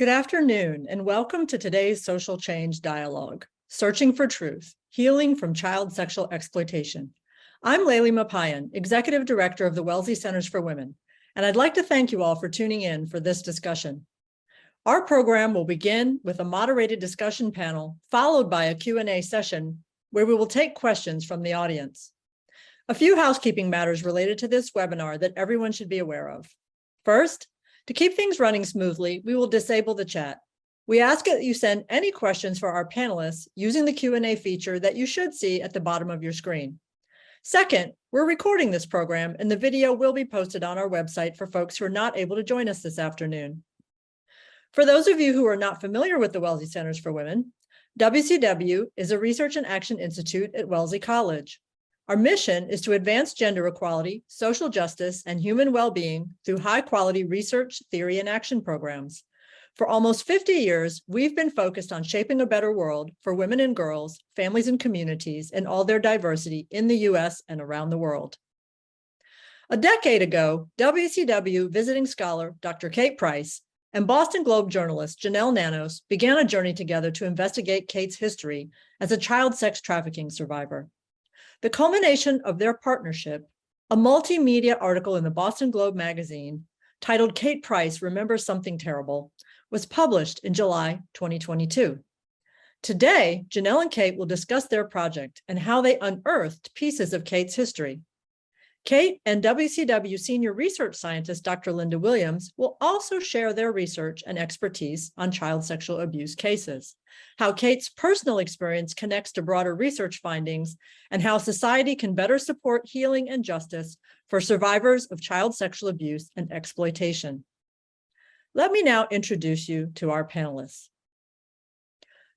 Good afternoon, and welcome to today's Social Change Dialogue, Searching for Truth, Healing from Child Sexual Exploitation. I'm Layli Maparyan, Executive Director of the Wellesley Centers for Women, and I'd like to thank you all for tuning in for this discussion. Our program will begin with a moderated discussion panel, followed by a Q&A session where we will take questions from the audience. A few housekeeping matters related to this webinar that everyone should be aware of. First, to keep things running smoothly, we will disable the chat. We ask that you send any questions for our panelists using the Q&A feature that you should see at the bottom of your screen. Second, we're recording this program and the video will be posted on our website for folks who are not able to join us this afternoon. For those of you who are not familiar with the Wellesley Centers for Women, WCW is a research and action institute at Wellesley College. Our mission is to advance gender equality, social justice, and human well-being through high-quality research, theory, and action programs. For almost 50 years, we've been focused on shaping a better world for women and girls, families and communities, and all their diversity in the U.S. and around the world. A decade ago, WCW visiting scholar Dr. Kate Price and Boston Globe journalist Janelle Nanos began a journey together to investigate Kate's history as a child sex trafficking survivor. The culmination of their partnership, a multimedia article in the Boston Globe magazine titled Kate Price Remembers Something Terrible, was published in July 2022. Today, Janelle and Kate will discuss their project and how they unearthed pieces of Kate's history. Kate and WCW senior research scientist Dr. Linda Williams will also share their research and expertise on child sexual abuse cases, how Kate's personal experience connects to broader research findings, and how society can better support healing and justice for survivors of child sexual abuse and exploitation. Let me now introduce you to our panelists.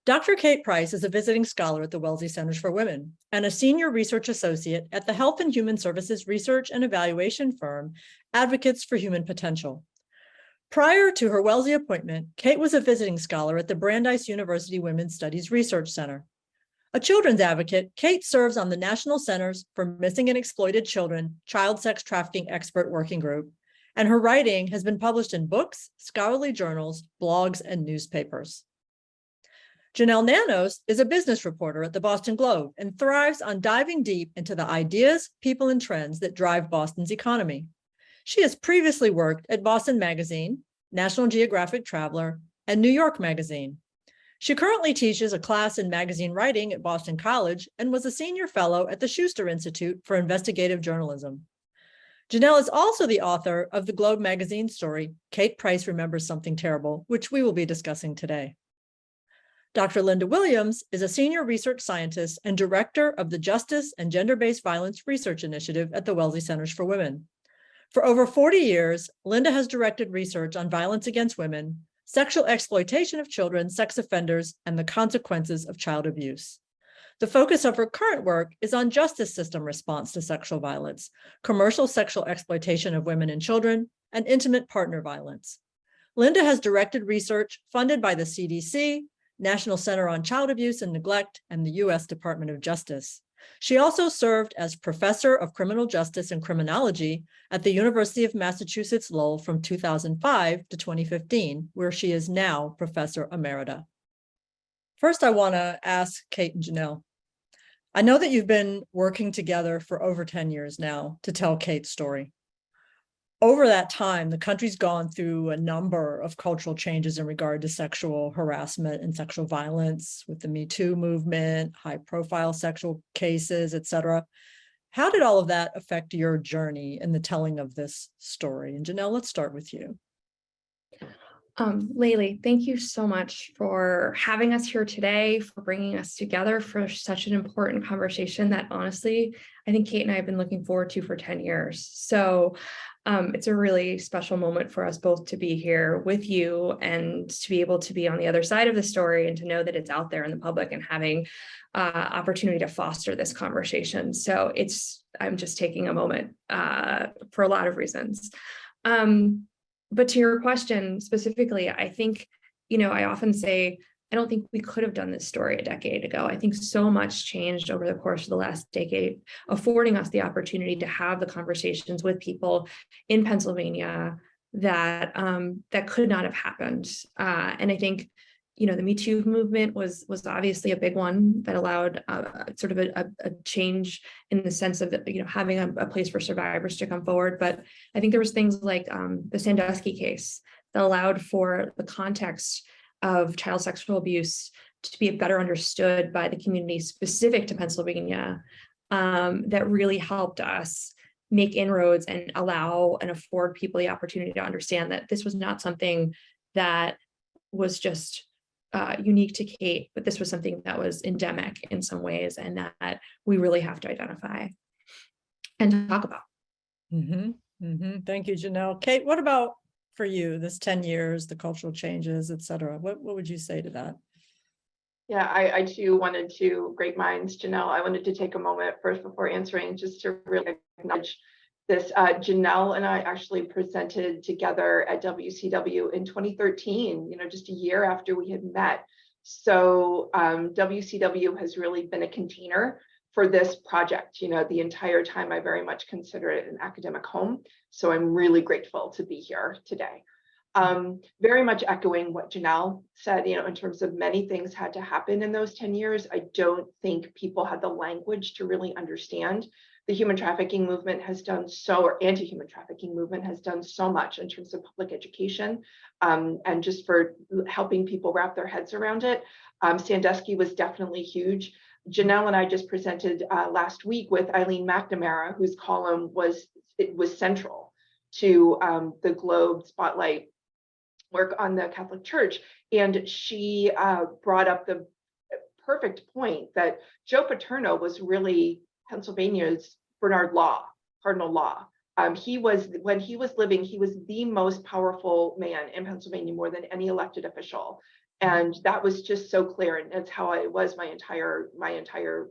Dr. Kate Price is a visiting scholar at the Wellesley Centers for Women and a senior research associate at the Health and Human Services research and evaluation firm, Advocates for Human Potential. Prior to her Wellesley appointment, Kate was a visiting scholar at the Brandeis University Women's Studies Research Center. A children's advocate, Kate serves on the National Centers for Missing and Exploited Children Child Sex Trafficking Expert Working Group, and her writing has been published in books, scholarly journals, blogs, and newspapers. Janelle Nanos is a business reporter at the Boston Globe and thrives on diving deep into the ideas, people, and trends that drive Boston's economy. She has previously worked at Boston Magazine, National Geographic Traveler, and New York Magazine. She currently teaches a class in magazine writing at Boston College and was a senior fellow at the Schuster Institute for Investigative Journalism. Janelle is also the author of the Globe magazine story, Kate Price Remembers Something Terrible, which we will be discussing today. Dr. Linda Williams is a senior research scientist and director of the Justice and Gender-Based Violence Research Initiative at the Wellesley Centers for Women. For over 40 years, Linda has directed research on violence against women, sexual exploitation of children, sex offenders, and the consequences of child abuse. The focus of her current work is on justice system response to sexual violence, commercial sexual exploitation of women and children, and intimate partner violence. Linda has directed research funded by the CDC, National Center on Child Abuse and Neglect, and the U.S. Department of Justice. She also served as professor of criminal justice and criminology at the University of Massachusetts Lowell from 2005 to 2015, where she is now professor emerita. First, I want to ask Kate and Janelle. I know that you've been working together for over 10 years now to tell Kate's story. Over that time, the country's gone through a number of cultural changes in regard to sexual harassment and sexual violence with the Me Too movement, high-profile sexual cases, et cetera. How did all of that affect your journey in the telling of this story? And Janelle, let's start with you. Layli, thank you so much for having us here today, for bringing us together for such an important conversation that honestly, I think Kate and I have been looking forward to for 10 years. So it's a really special moment for us both to be here with you and to be able to be on the other side of the story and to know that it's out there in the public and having opportunity to foster this conversation. So I'm just taking a moment for a lot of reasons. But to your question specifically, I think, I often say, I don't think we could have done this story a decade ago. I think so much changed over the course of the last decade, affording us the opportunity to have the conversations with people in Pennsylvania, that that could not have happened. And I think, you know, the Me Too movement was obviously a big one that allowed sort of a change in the sense of, you know, having a place for survivors to come forward. But I think there was things like the Sandusky case that allowed for the context of child sexual abuse to be better understood by the community specific to Pennsylvania, that really helped us make inroads and allow and afford people the opportunity to understand that this was not something that was just unique to Kate, but this was something that was endemic in some ways, and that we really have to identify and talk about. Thank you, Janelle. Kate, what about for you, this 10 years, the cultural changes, et cetera? What would you say to that? Yeah, I too wanted to, great minds, Janelle. I wanted to take a moment first before answering, just to really acknowledge this. Janelle and I actually presented together at WCW in 2013, you know, just a year after we had met. So WCW has really been a container for this project. You know, the entire time I very much consider it an academic home. So I'm really grateful to be here today. Very much echoing what Janelle said, you know, in terms of many things had to happen in those 10 years. I don't think people had the language to really understand. The human trafficking movement has done so, or anti-human trafficking movement has done so much in terms of public education, and just for helping people wrap their heads around it. Sandusky was definitely huge. Janelle and I just presented last week with Eileen McNamara, whose column was central to the Globe Spotlight work on the Catholic Church. And she brought up the perfect point that Joe Paterno was really Pennsylvania's Bernard Law, Cardinal Law. When he was living, he was the most powerful man in Pennsylvania, more than any elected official. And that was just so clear. And that's how I was my entire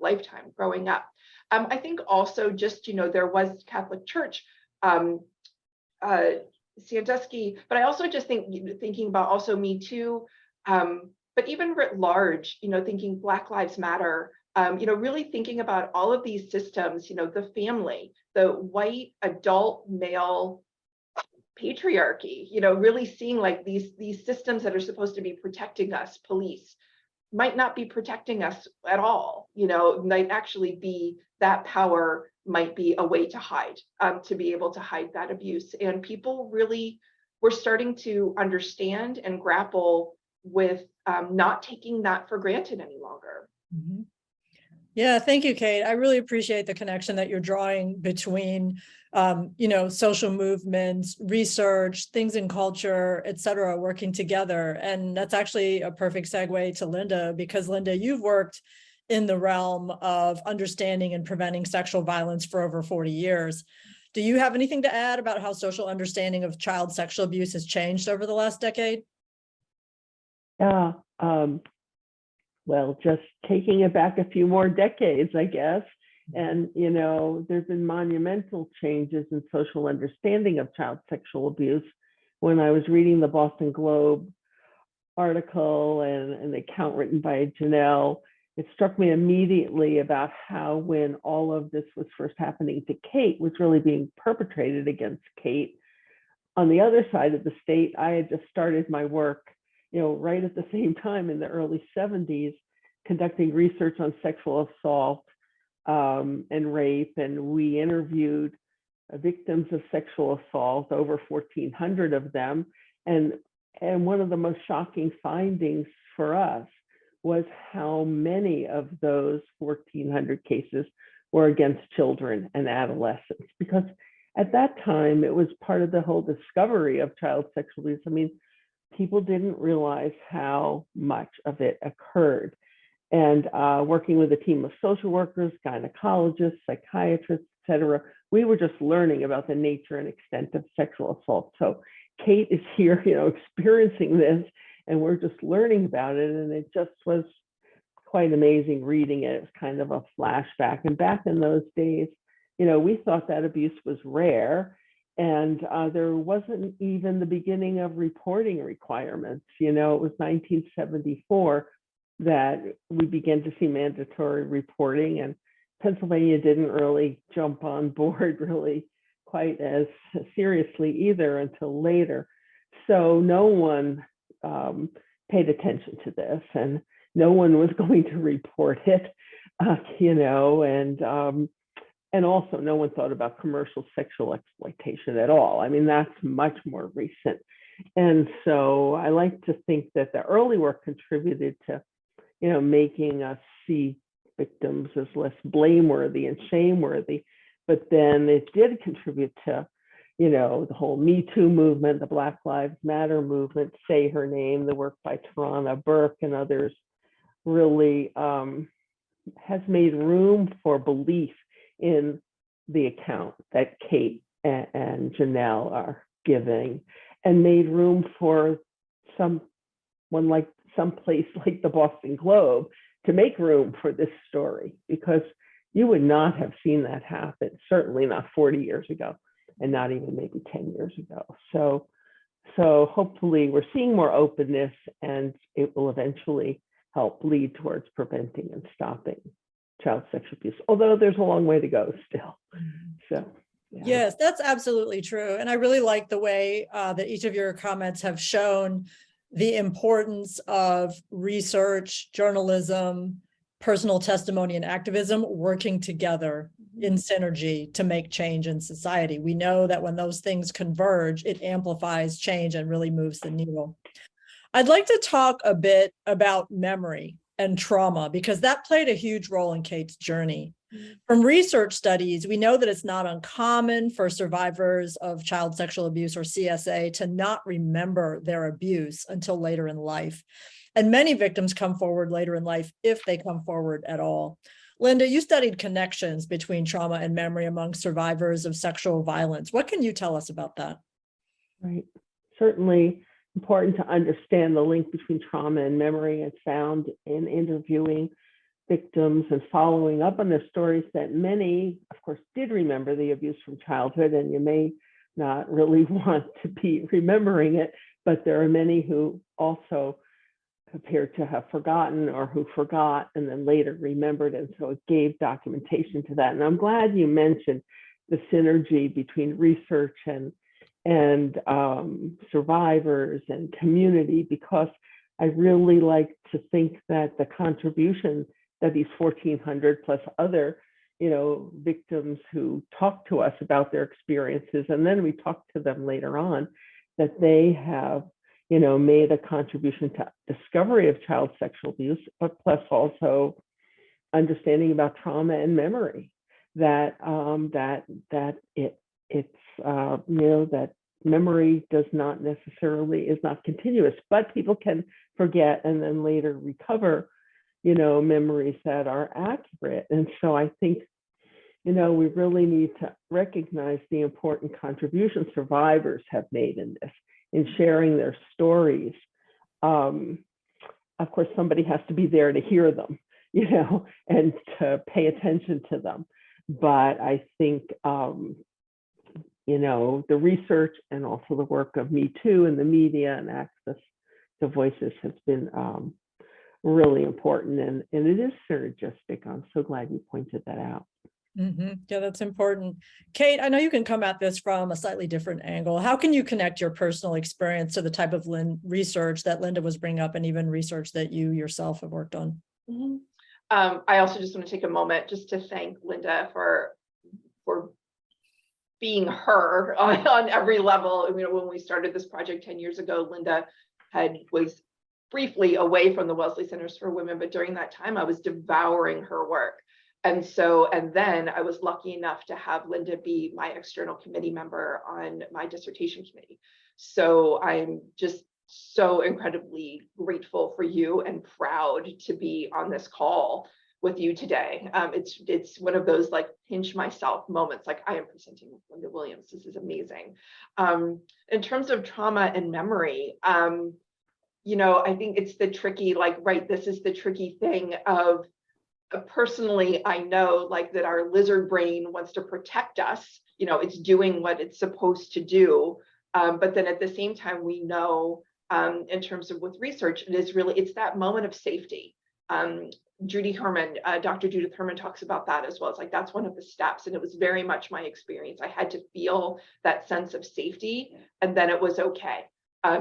lifetime growing up. I think also just, you know, there was Catholic Church, Sandusky, but I also just thinking about also Me Too, but even writ large, you know, thinking Black Lives Matter, you know, really thinking about all of these systems, you know, the family, the white adult male patriarchy, you know, really seeing like these systems that are supposed to be protecting us, police, might not be protecting us at all, you know, might actually be that power might be a way to hide, to be able to hide that abuse. And people really were starting to understand and grapple with not taking that for granted any longer. Yeah, thank you, Kate. I really appreciate the connection that you're drawing between, you know, social movements, research, things in culture, et cetera, working together. And that's actually a perfect segue to Linda, because Linda, you've worked in the realm of understanding and preventing sexual violence for over 40 years. Do you have anything to add about how social understanding of child sexual abuse has changed over the last decade? Yeah, well, just taking it back a few more decades, I guess. And, you know, there's been monumental changes in social understanding of child sexual abuse. When I was reading the Boston Globe article and the account written by Janelle, it struck me immediately about how, when all of this was first happening to Kate, was really being perpetrated against Kate. On the other side of the state, I had just started my work, you know, right at the same time in the early 70s, conducting research on sexual assault and rape. And we interviewed victims of sexual assault, over 1,400 of them. And one of the most shocking findings for us was how many of those 1,400 cases were against children and adolescents. Because at that time, it was part of the whole discovery of child sexual abuse. I mean, people didn't realize how much of it occurred. And working with a team of social workers, gynecologists, psychiatrists, et cetera, we were just learning about the nature and extent of sexual assault. So Kate is here, you know, experiencing this, and we're just learning about it. And it just was quite amazing reading it. It was kind of a flashback. And back in those days, you know, we thought that abuse was rare. And there wasn't even the beginning of reporting requirements. You know, it was 1974 that we began to see mandatory reporting, and Pennsylvania didn't really jump on board really quite as seriously either until later. So no one paid attention to this, and no one was going to report it, and also no one thought about commercial sexual exploitation at all. I mean, that's much more recent. And so I like to think that the early work contributed to, making us see victims as less blameworthy and shameworthy. But then it did contribute to, the whole Me Too movement, the Black Lives Matter movement, Say Her Name, the work by Tarana Burke and others really has made room for belief in the account that Kate and Janelle are giving, and made room for some place like the Boston Globe to make room for this story, because you would not have seen that happen, certainly not 40 years ago, and not even maybe 10 years ago. So hopefully we're seeing more openness, and it will eventually help lead towards preventing and stopping child sexual abuse, although there's a long way to go still. So yeah. Yes, that's absolutely true. And I really like the way that each of your comments have shown the importance of research, journalism, personal testimony, and activism working together in synergy to make change in society. We know that when those things converge, it amplifies change and really moves the needle. I'd like to talk a bit about memory and trauma, because that played a huge role in Kate's journey. From research studies, we know that it's not uncommon for survivors of child sexual abuse, or CSA, to not remember their abuse until later in life. And many victims come forward later in life, if they come forward at all. Linda, you studied connections between trauma and memory among survivors of sexual violence. What can you tell us about that? Right. Certainly important to understand the link between trauma and memory. It's found in interviewing victims and following up on their stories that many, of course, did remember the abuse from childhood, and you may not really want to be remembering it, but there are many who also appear to have forgotten, or who forgot and then later remembered, and so it gave documentation to that. And I'm glad you mentioned the synergy between research and survivors and community, because I really like to think that the contribution that these 1,400 plus other, victims who talk to us about their experiences, and then we talk to them later on, that they have, made a contribution to discovery of child sexual abuse, but plus also understanding about trauma and memory, that that memory is not continuous, but people can forget and then later recover, memories that are accurate. And so I think, we really need to recognize the important contribution survivors have made in this, in sharing their stories. Of course, somebody has to be there to hear them, and to pay attention to them. But I think, the research and also the work of Me Too and the media and access to voices has been really important, and it is synergistic. I'm so glad you pointed that out. Yeah, that's important. Kate, I know you can come at this from a slightly different angle. How can you connect your personal experience to the type of research that Linda was bringing up, and even research that you yourself have worked on? I also just want to take a moment just to thank Linda for being her on every level. When we started this project 10 years ago, Linda was briefly away from the Wellesley Centers for Women, but during that time I was devouring her work. And then I was lucky enough to have Linda be my external committee member on my dissertation committee. So I'm just so incredibly grateful for you and proud to be on this call with you today. It's one of those like pinch myself moments, like I am presenting with Linda Williams. This is amazing. In terms of trauma and memory, I think it's the tricky, this is the tricky thing of, personally, I know that our lizard brain wants to protect us, it's doing what it's supposed to do. But then at the same time, we know in terms of with research, it's that moment of safety. Judy Herman, Dr. Judith Herman talks about that as well. It's like, that's one of the steps. And it was very much my experience. I had to feel that sense of safety, and then it was okay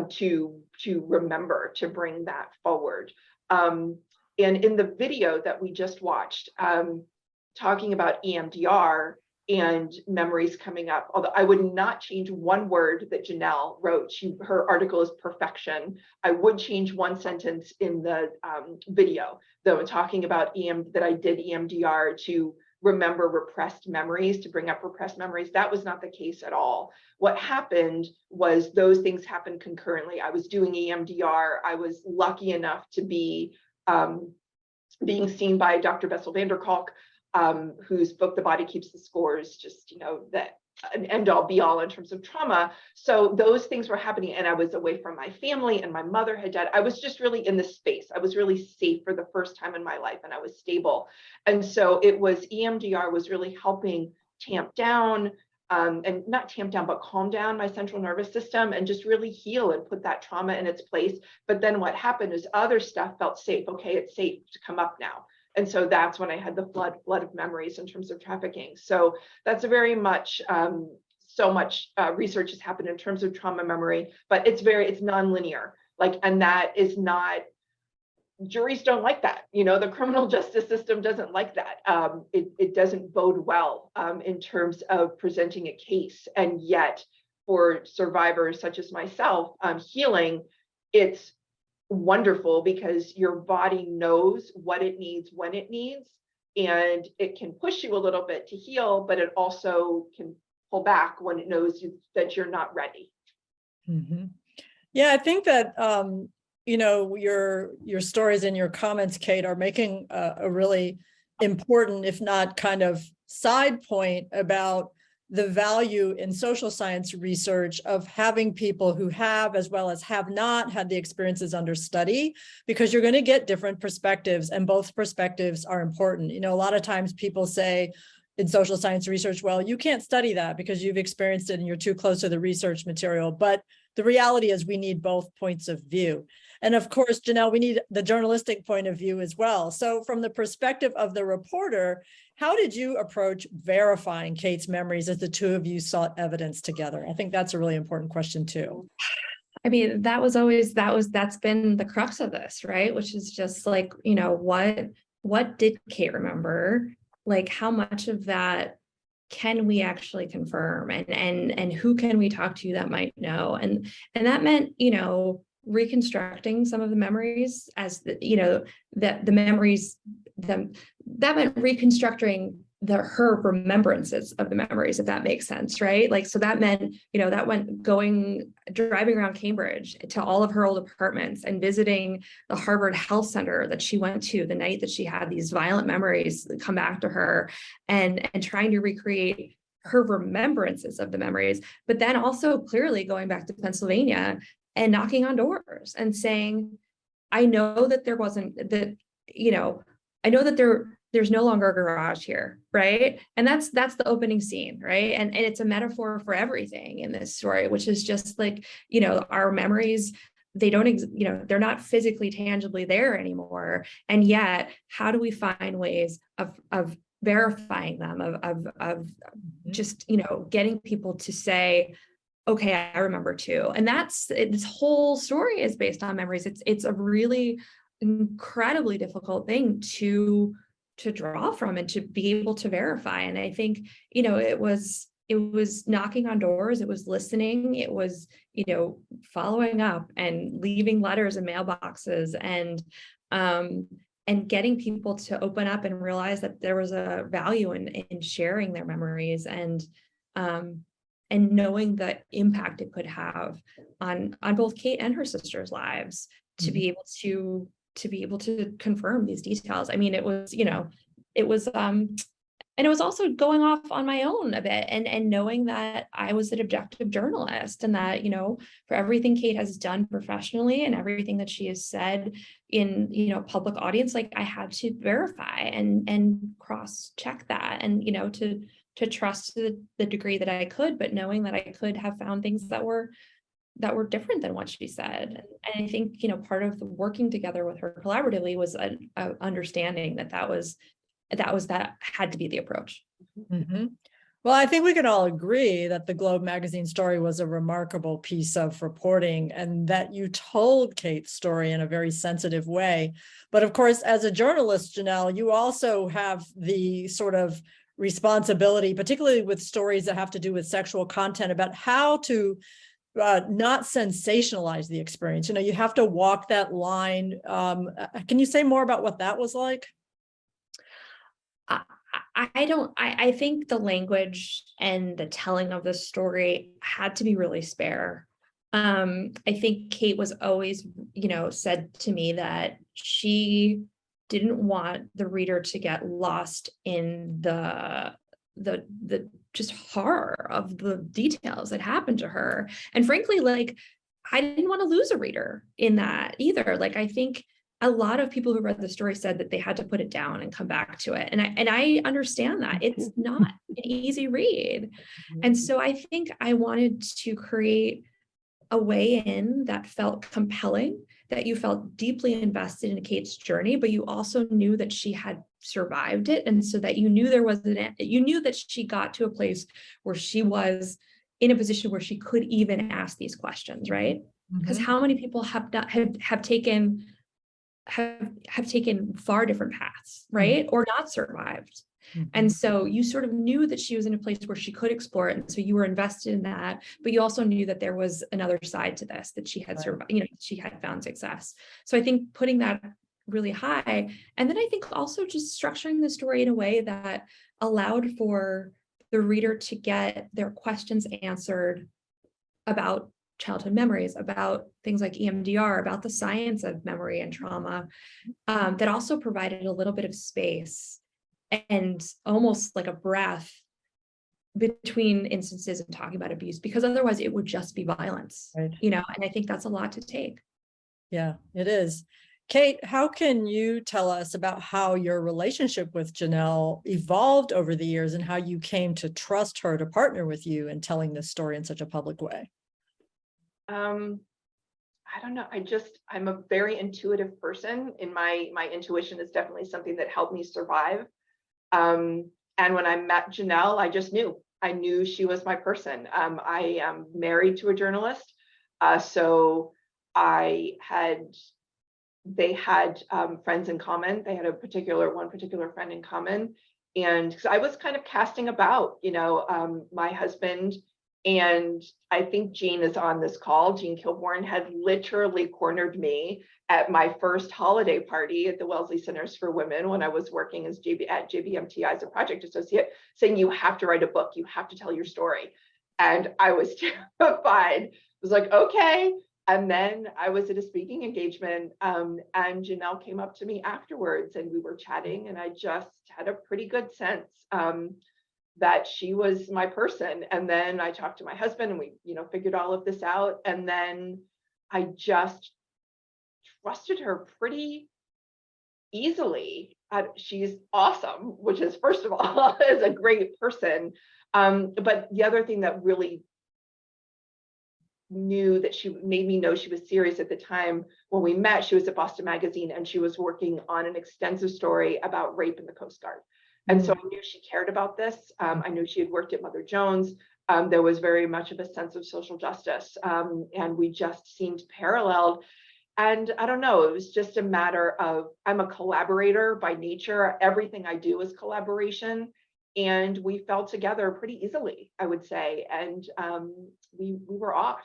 to remember to bring that forward. And in the video that we just watched, talking about EMDR and memories coming up, although I would not change one word that Janelle wrote. Her article is perfection. I would change one sentence in the video, though, talking about that I did EMDR to remember repressed memories, to bring up repressed memories. That was not the case at all. What happened was those things happened concurrently. I was doing EMDR. I was lucky enough to be being seen by Dr. Bessel van der Kolk, whose book, The Body Keeps the Score, is just, that an end all be all in terms of trauma. So those things were happening, and I was away from my family, and my mother had died. I was just really in this space. I was really safe for the first time in my life, and I was stable. And so it was, EMDR was really helping tamp down, and not tamp down, but calm down my central nervous system and just really heal and put that trauma in its place. But then what happened is other stuff felt safe. Okay, it's safe to come up now. And so that's when I had the flood of memories in terms of trafficking. So that's a very much, so much research has happened in terms of trauma memory, but it's nonlinear. And that is not, juries don't like that. The criminal justice system doesn't like that. It doesn't bode well in terms of presenting a case. And yet for survivors such as myself, healing, it's wonderful because your body knows what it needs when it needs, and it can push you a little bit to heal, but it also can pull back when it knows that you're not ready. Mm-hmm. Yeah, I think that your stories and your comments, Kate, are making a really important, if not kind of side point, about the value in social science research of having people who have, as well as have not had the experiences under study, because you're going to get different perspectives, and both perspectives are important. A lot of times people say in social science research, well, you can't study that because you've experienced it and you're too close to the research material. But the reality is we need both points of view. And of course, Janelle, we need the journalistic point of view as well. So from the perspective of the reporter, how did you approach verifying Kate's memories as the two of you sought evidence together? I think that's a really important question too. I mean, that's been the crux of this, right? Which is just like, what did Kate remember? How much of that can we actually confirm, and who can we talk to that might know? And that meant, reconstructing some of the memories as that meant reconstructing her remembrances of the memories, if that makes sense, right? So that meant, that went driving around Cambridge to all of her old apartments and visiting the Harvard Health Center that she went to the night that she had these violent memories come back to her, and trying to recreate her remembrances of the memories, but then also clearly going back to Pennsylvania and knocking on doors and saying, I know that there wasn't that, I know that there's no longer a garage here, right? And that's the opening scene, right? And it's a metaphor for everything in this story, which is just like, our memories, they don't, they're not physically tangibly there anymore. And yet, how do we find ways of verifying them, of just, getting people to say, okay, I remember too. And this whole story is based on memories. It's a really incredibly difficult thing to draw from and to be able to verify. And I think, it was knocking on doors, it was listening, it was, following up and leaving letters in mailboxes, and getting people to open up and realize that there was a value in sharing their memories, and knowing the impact it could have on both Kate and her sister's lives, to be able to confirm these details. I mean, it was and it was also going off on my own a bit, and knowing that I was an objective journalist, and that, for everything Kate has done professionally and everything that she has said in, public audience, I had to verify and cross-check that, and, to trust to the degree that I could, but knowing that I could have found things that were that were different than what she said. And I think, part of the working together with her collaboratively was a understanding that had to be the approach. Mm-hmm. Well, I think we can all agree that the Globe magazine story was a remarkable piece of reporting, and that you told Kate's story in a very sensitive way. But of course, as a journalist, Janelle, you also have the sort of responsibility, particularly with stories that have to do with sexual content, about how to not sensationalize the experience. You have to walk that line. Can you say more about what that was like? I think the language and the telling of the story had to be really spare. I think Kate was always, said to me that she didn't want the reader to get lost in the just horror of the details that happened to her. And frankly, like, I didn't want to lose a reader in that either. Like, I think a lot of people who read the story said that they had to put it down and come back to it. And I understand that it's not an easy read. And so I think I wanted to create a way in that felt compelling, that you felt deeply invested in Kate's journey, but you also knew that she had survived it. And so that you knew you knew that she got to a place where she was in a position where she could even ask these questions, right? Because how many people have taken far different paths, right? Or not survived. And so you sort of knew that she was in a place where she could explore it. And so you were invested in that, but you also knew that there was another side to this, that she had survived, she had found success. So I think putting that really high, and then I think also just structuring the story in a way that allowed for the reader to get their questions answered about childhood memories, about things like EMDR, about the science of memory and trauma, that also provided a little bit of space and almost like a breath between instances of talking about abuse, because otherwise it would just be violence, right. And I think that's a lot to take. Yeah, it is. Kate, how can you tell us about how your relationship with Janelle evolved over the years and how you came to trust her to partner with you in telling this story in such a public way? I don't know. I'm a very intuitive person, and my intuition is definitely something that helped me survive. And when I met Janelle, I just knew. I knew she was my person. I am married to a journalist, so they had friends in common. They had one particular friend in common, and because I was kind of casting about, my husband. And I think Jean is on this call. Jean Kilborn had literally cornered me at my first holiday party at the Wellesley Centers for Women when I was working at JBMTI as a project associate, saying, you have to write a book, you have to tell your story. And I was terrified. I was like, okay. And then I was at a speaking engagement, and Janelle came up to me afterwards, and we were chatting, and I just had a pretty good sense that she was my person. And then I talked to my husband, and we, figured all of this out. And then I just trusted her pretty easily. She's awesome, which is, first of all, is a great person. But the other thing that really knew that she made me know she was serious at the time when we met, she was at Boston Magazine, and she was working on an extensive story about rape in the Coast Guard. And so I knew she cared about this. I knew she had worked at Mother Jones. There was very much of a sense of social justice, and we just seemed paralleled. And I don't know, it was just a matter of, I'm a collaborator by nature. Everything I do is collaboration. And we fell together pretty easily, I would say. And we were off.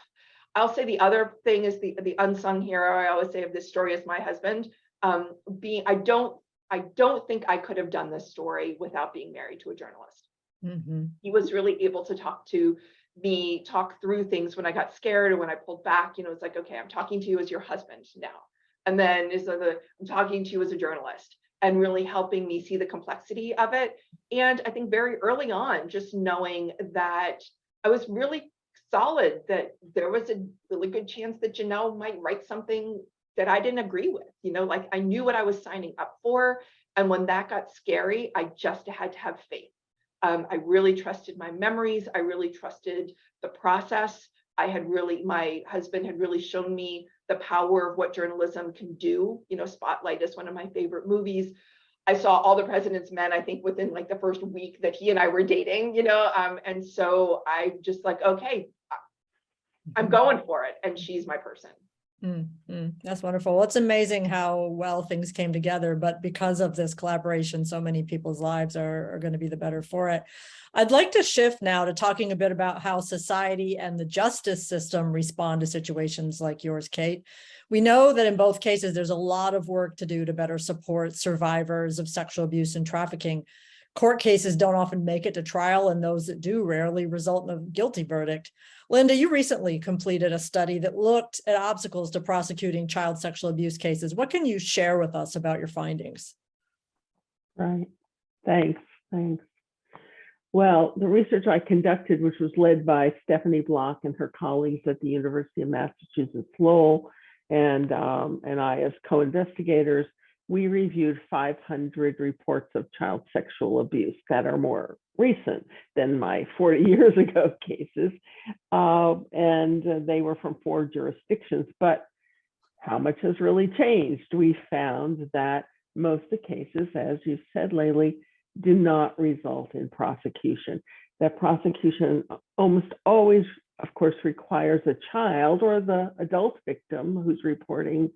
I'll say the other thing is the unsung hero, I always say, of this story is my husband. I don't think I could have done this story without being married to a journalist. He was really able to talk through things when I got scared or when I pulled back. It's like, okay, I'm talking to you as your husband now. And then I'm talking to you as a journalist, and really helping me see the complexity of it. And I think very early on, just knowing that I was really solid, that there was a really good chance that Janelle might write something that I didn't agree with, like I knew what I was signing up for. And when that got scary, I just had to have faith. I really trusted my memories. I really trusted the process. my husband had really shown me the power of what journalism can do. Spotlight is one of my favorite movies. I saw All the President's Men, I think within like the first week that he and I were dating, and so I just like, okay, I'm going for it. And she's my person. That's wonderful. Well, it's amazing how well things came together, but because of this collaboration, so many people's lives are going to be the better for it. I'd like to shift now to talking a bit about how society and the justice system respond to situations like yours, Kate. We know that in both cases, there's a lot of work to do to better support survivors of sexual abuse and trafficking. Court cases don't often make it to trial, and those that do rarely result in a guilty verdict. Linda, you recently completed a study that looked at obstacles to prosecuting child sexual abuse cases. What can you share with us about your findings? Right. Thanks. Well, the research I conducted, which was led by Stephanie Block and her colleagues at the University of Massachusetts Lowell, and I as co-investigators, we reviewed 500 reports of child sexual abuse that are more recent than my 40 years ago cases. And they were from 4 jurisdictions, but how much has really changed? We found that most of the cases, as you said, Layli, do not result in prosecution. That prosecution almost always, of course, requires a child or the adult victim who's reporting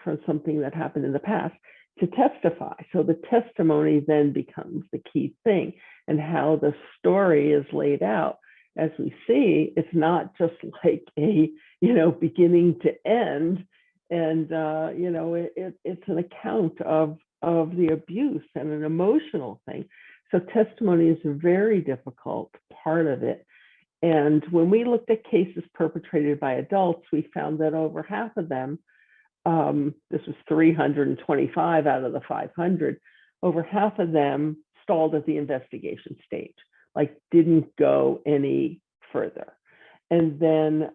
for something that happened in the past to testify. So the testimony then becomes the key thing, and how the story is laid out. As we see, it's not just like a, beginning to end, and it's an account of the abuse and an emotional thing. So testimony is a very difficult part of it. And when we looked at cases perpetrated by adults, we found that over half of them, this was 325 out of the 500, over half of them stalled at the investigation stage, like didn't go any further. And then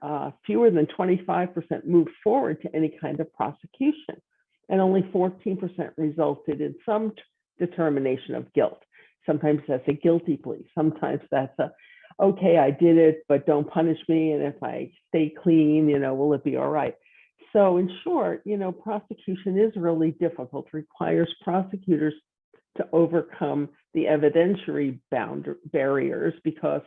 fewer than 25% moved forward to any kind of prosecution. And only 14% resulted in some determination of guilt. Sometimes that's a guilty plea. Sometimes that's a, okay, I did it, but don't punish me. And if I stay clean, will it be all right? So in short, prosecution is really difficult, requires prosecutors to overcome the evidentiary barriers, because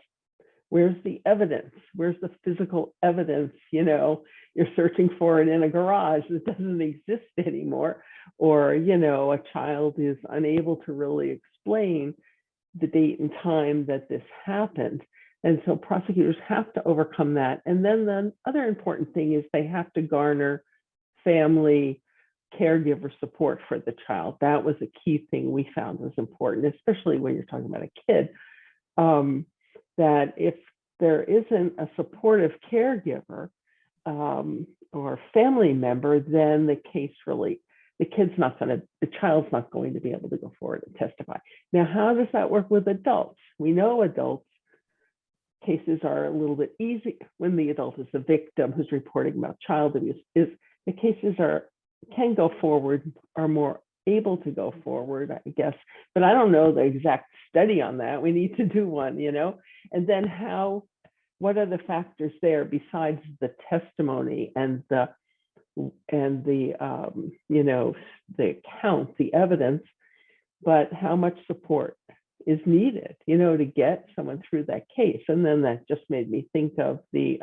where's the evidence? Where's the physical evidence? You're searching for it in a garage that doesn't exist anymore, or, a child is unable to really explain the date and time that this happened. And so prosecutors have to overcome that. And then the other important thing is they have to garner family caregiver support for the child. That was a key thing we found was important, especially when you're talking about a kid, that if there isn't a supportive caregiver or family member, then the child's not going to be able to go forward and testify. Now, how does that work with adults? We know adults cases are a little bit easy when the adult is the victim who's reporting about child abuse. Is the cases can go forward, are more able to go forward, I guess. But I don't know the exact study on that. We need to do one, And then what are the factors there besides the testimony and the account, the evidence, but how much support is needed, to get someone through that case? And then that just made me think of the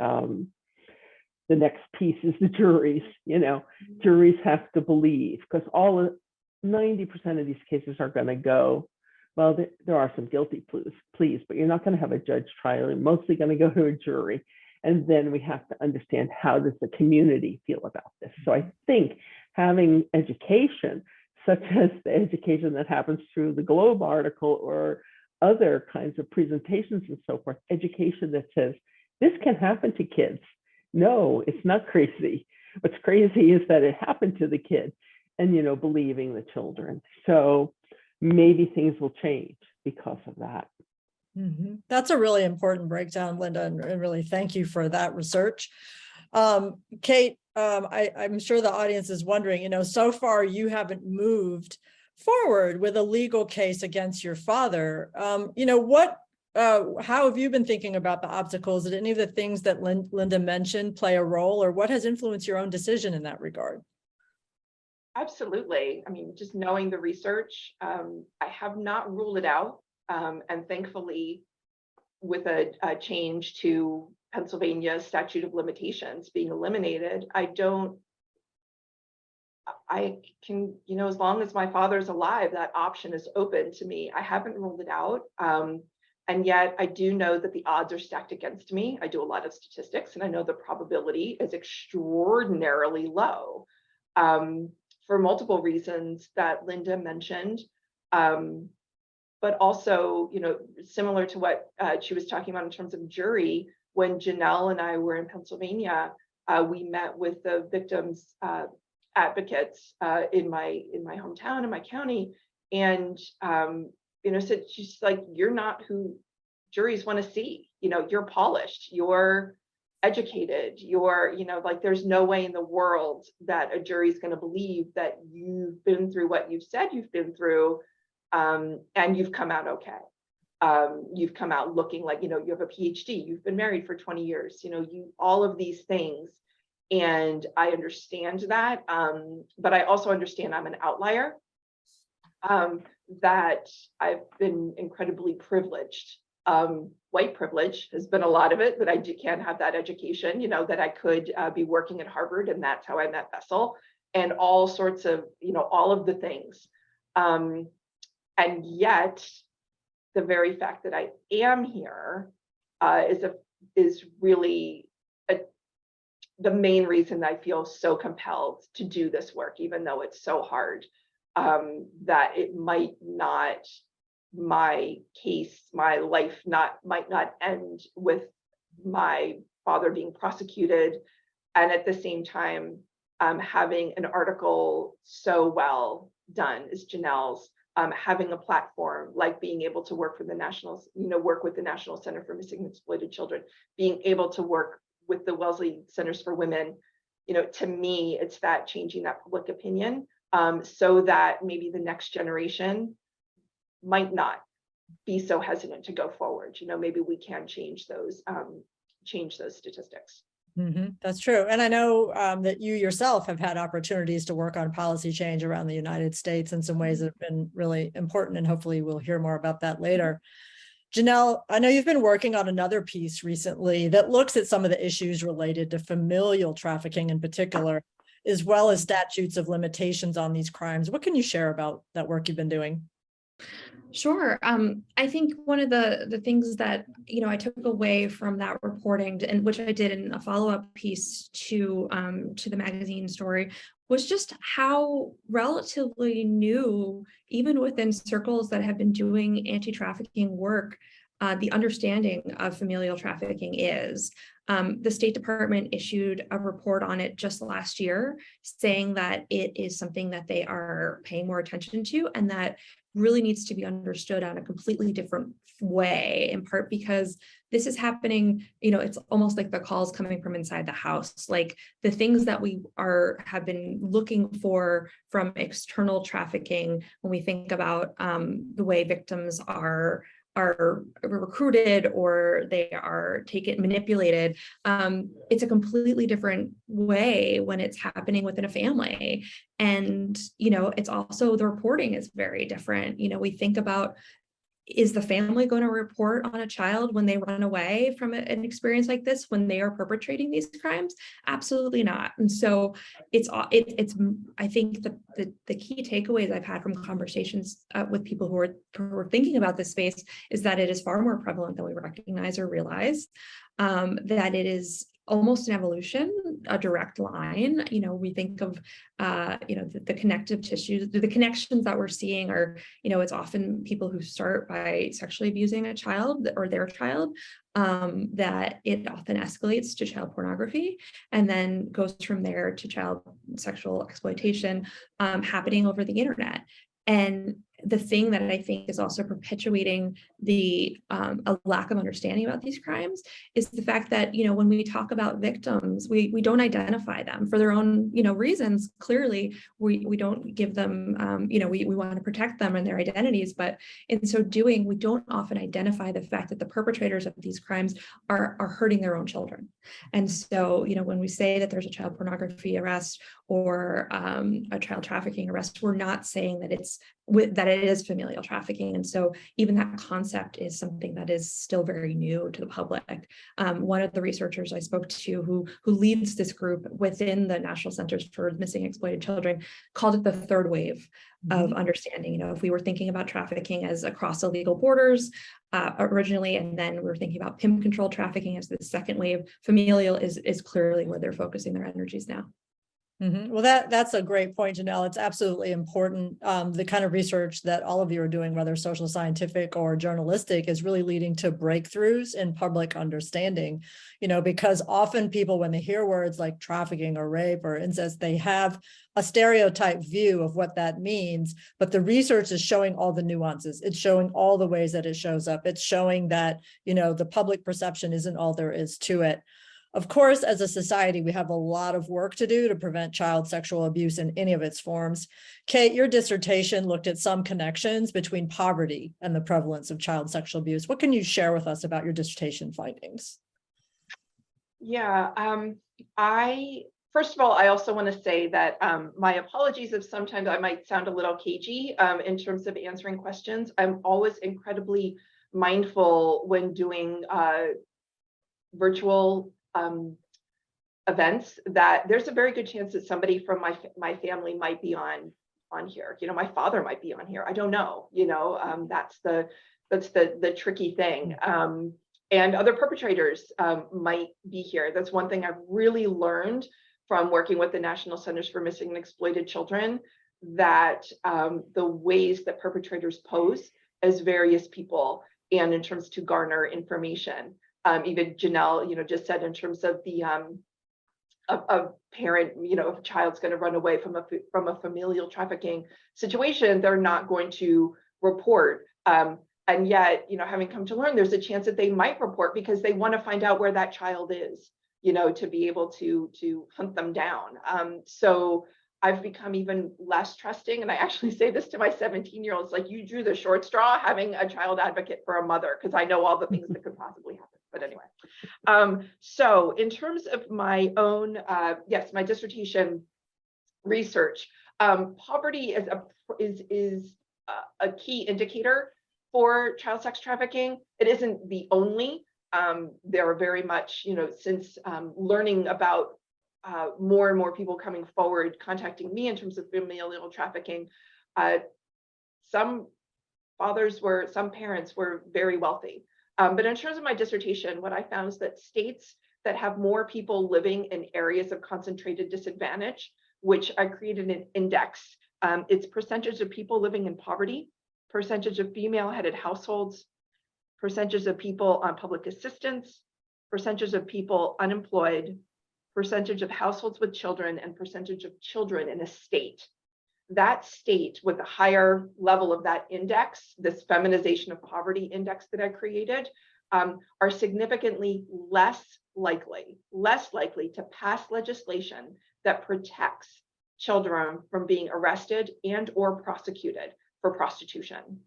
next piece is the juries. Juries have to believe, because 90% of these cases are going to go, well, there are some guilty pleas, but you're not going to have a judge trial. You're mostly going to go to a jury. And then we have to understand, how does the community feel about this? So I think having education, such as the education that happens through the Globe article or other kinds of presentations and so forth, education that says, this can happen to kids. No, it's not crazy. What's crazy is that it happened to the kid, and, believing the children. So maybe things will change because of that. Mm-hmm. That's a really important breakdown, Linda, and really thank you for that research. Kate, I'm sure the audience is wondering, so far you haven't moved forward with a legal case against your father. What how have you been thinking about the obstacles? Did any of the things that Linda mentioned play a role, or what has influenced your own decision in that regard? Absolutely. I mean, just knowing the research, I have not ruled it out. And thankfully, with a change to Pennsylvania's statute of limitations being eliminated, I can, as long as my father's alive, that option is open to me. I haven't ruled it out. And yet I do know that the odds are stacked against me. I do a lot of statistics, and I know the probability is extraordinarily low. For multiple reasons that Linda mentioned, but also, similar to what she was talking about in terms of jury, when Janelle and I were in Pennsylvania, we met with the victims' advocates in my hometown, in my county, and said, she's like, you're not who juries want to see. You're polished, you're educated, you're, like, there's no way in the world that a jury is going to believe that you've been through what you've said you've been through, and you've come out okay. You've come out looking like, you have a Ph.D., you've been married for 20 years, all of these things. And I understand that, but I also understand I'm an outlier, that I've been incredibly privileged. White privilege has been a lot of it, that I can't have that education, that I could be working at Harvard, and that's how I met Bessel, and all sorts of, all of the things. And yet, the very fact that I am here is really the main reason I feel so compelled to do this work, even though it's so hard. That it might not, my case, my life might not end with my father being prosecuted, and at the same time, having an article so well done as Janelle's, having a platform like being able to work for the National, work with the National Center for Missing and Exploited Children, being able to work with the Wellesley Centers for Women. To me, it's that changing that public opinion, so that maybe the next generation might not be so hesitant to go forward. Maybe we can change those statistics. Mm-hmm. That's true. And I know that you yourself have had opportunities to work on policy change around the United States in some ways that have been really important, and hopefully we'll hear more about that later. Janelle, I know you've been working on another piece recently that looks at some of the issues related to familial trafficking in particular, as well as statutes of limitations on these crimes. What can you share about that work you've been doing? Sure. I think one of the things that, I took away from that reporting, and which I did in a follow-up piece to the magazine story, was just how relatively new, even within circles that have been doing anti-trafficking work, the understanding of familial trafficking is. The State Department issued a report on it just last year, saying that it is something that they are paying more attention to, and that really needs to be understood on a completely different way, in part because this is happening, it's almost like the calls coming from inside the house, like the things that we have been looking for from external trafficking when we think about the way victims are recruited or they are manipulated. It's a completely different way when it's happening within a family. And, it's also, the reporting is very different. We think about, is the family going to report on a child when they run away from an experience like this, when they are perpetrating these crimes? Absolutely not. And so it's I think the key takeaways I've had from conversations with people who are thinking about this space is that it is far more prevalent than we recognize or realize, that it is almost an evolution, a direct line. We think of, the connective tissues, the connections that we're seeing are, it's often people who start by sexually abusing a child or their child, that it often escalates to child pornography and then goes from there to child sexual exploitation, happening over the internet. And the thing that I think is also perpetuating a lack of understanding about these crimes is the fact that, when we talk about victims, we don't identify them for their own, reasons. Clearly, we don't give them, we want to protect them and their identities, but in so doing, we don't often identify the fact that the perpetrators of these crimes are hurting their own children. And so, when we say that there's a child pornography arrest or a child trafficking arrest, we're not saying that that it is familial trafficking. And so even that concept is something that is still very new to the public. One of the researchers I spoke to who leads this group within the National Centers for Missing and Exploited Children called it the third wave of understanding. If we were thinking about trafficking as across illegal borders originally, and then we were thinking about pimp control trafficking as the second wave, familial is clearly where they're focusing their energies now. Well, that's a great point, Janelle. It's absolutely important. The kind of research that all of you are doing, whether social scientific or journalistic, is really leading to breakthroughs in public understanding, because often people, when they hear words like trafficking or rape or incest, they have a stereotype view of what that means, but the research is showing all the nuances. It's showing all the ways that it shows up. It's showing that, the public perception isn't all there is to it. Of course, as a society, we have a lot of work to do to prevent child sexual abuse in any of its forms. Kate, your dissertation looked at some connections between poverty and the prevalence of child sexual abuse. What can you share with us about your dissertation findings? Yeah, first of all, I also want to say that my apologies if sometimes I might sound a little cagey in terms of answering questions. I'm always incredibly mindful when doing virtual events that there's a very good chance that somebody from my family might be on here. My father might be on here. I don't know. That's the tricky thing. And other perpetrators might be here. That's one thing I've really learned from working with the National Centers for Missing and Exploited Children, that the ways that perpetrators pose as various people and in terms to garner information. Even Janelle, just said in terms of the a parent, if a child's going to run away from a familial trafficking situation, they're not going to report. And yet, having come to learn, there's a chance that they might report because they want to find out where that child is, to be able to hunt them down. So I've become even less trusting. And I actually say this to my 17-year-olds, like, you drew the short straw having a child advocate for a mother, because I know all the things that could possibly happen. But anyway, so in terms of my own, my dissertation research, poverty is a key indicator for child sex trafficking. It isn't the only. There are very much, since learning about more and more people coming forward, contacting me in terms of familial trafficking, some parents were very wealthy. But in terms of my dissertation, what I found is that states that have more people living in areas of concentrated disadvantage, which I created an index, it's percentage of people living in poverty, percentage of female-headed households, percentage of people on public assistance, percentage of people unemployed, percentage of households with children, and percentage of children in a state. That state with a higher level of that index, this feminization of poverty index that I created, are significantly less likely to pass legislation that protects children from being arrested and or prosecuted for prostitution.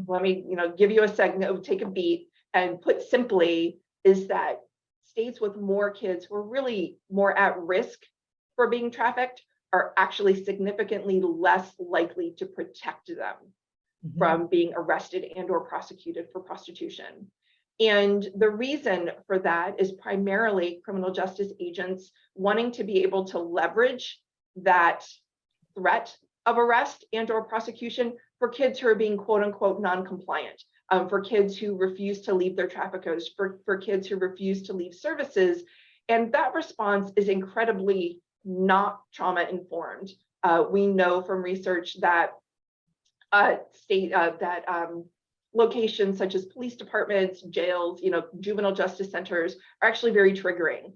Let me, give you a second, take a beat, and put simply is that states with more kids who are really more at risk for being trafficked are actually significantly less likely to protect them from being arrested and or prosecuted for prostitution. And the reason for that is primarily criminal justice agents wanting to be able to leverage that threat of arrest and or prosecution for kids who are being quote unquote non-compliant, for kids who refuse to leave their traffickers, for kids who refuse to leave services. And that response is incredibly not trauma informed. We know from research that locations such as police departments, jails, juvenile justice centers are actually very triggering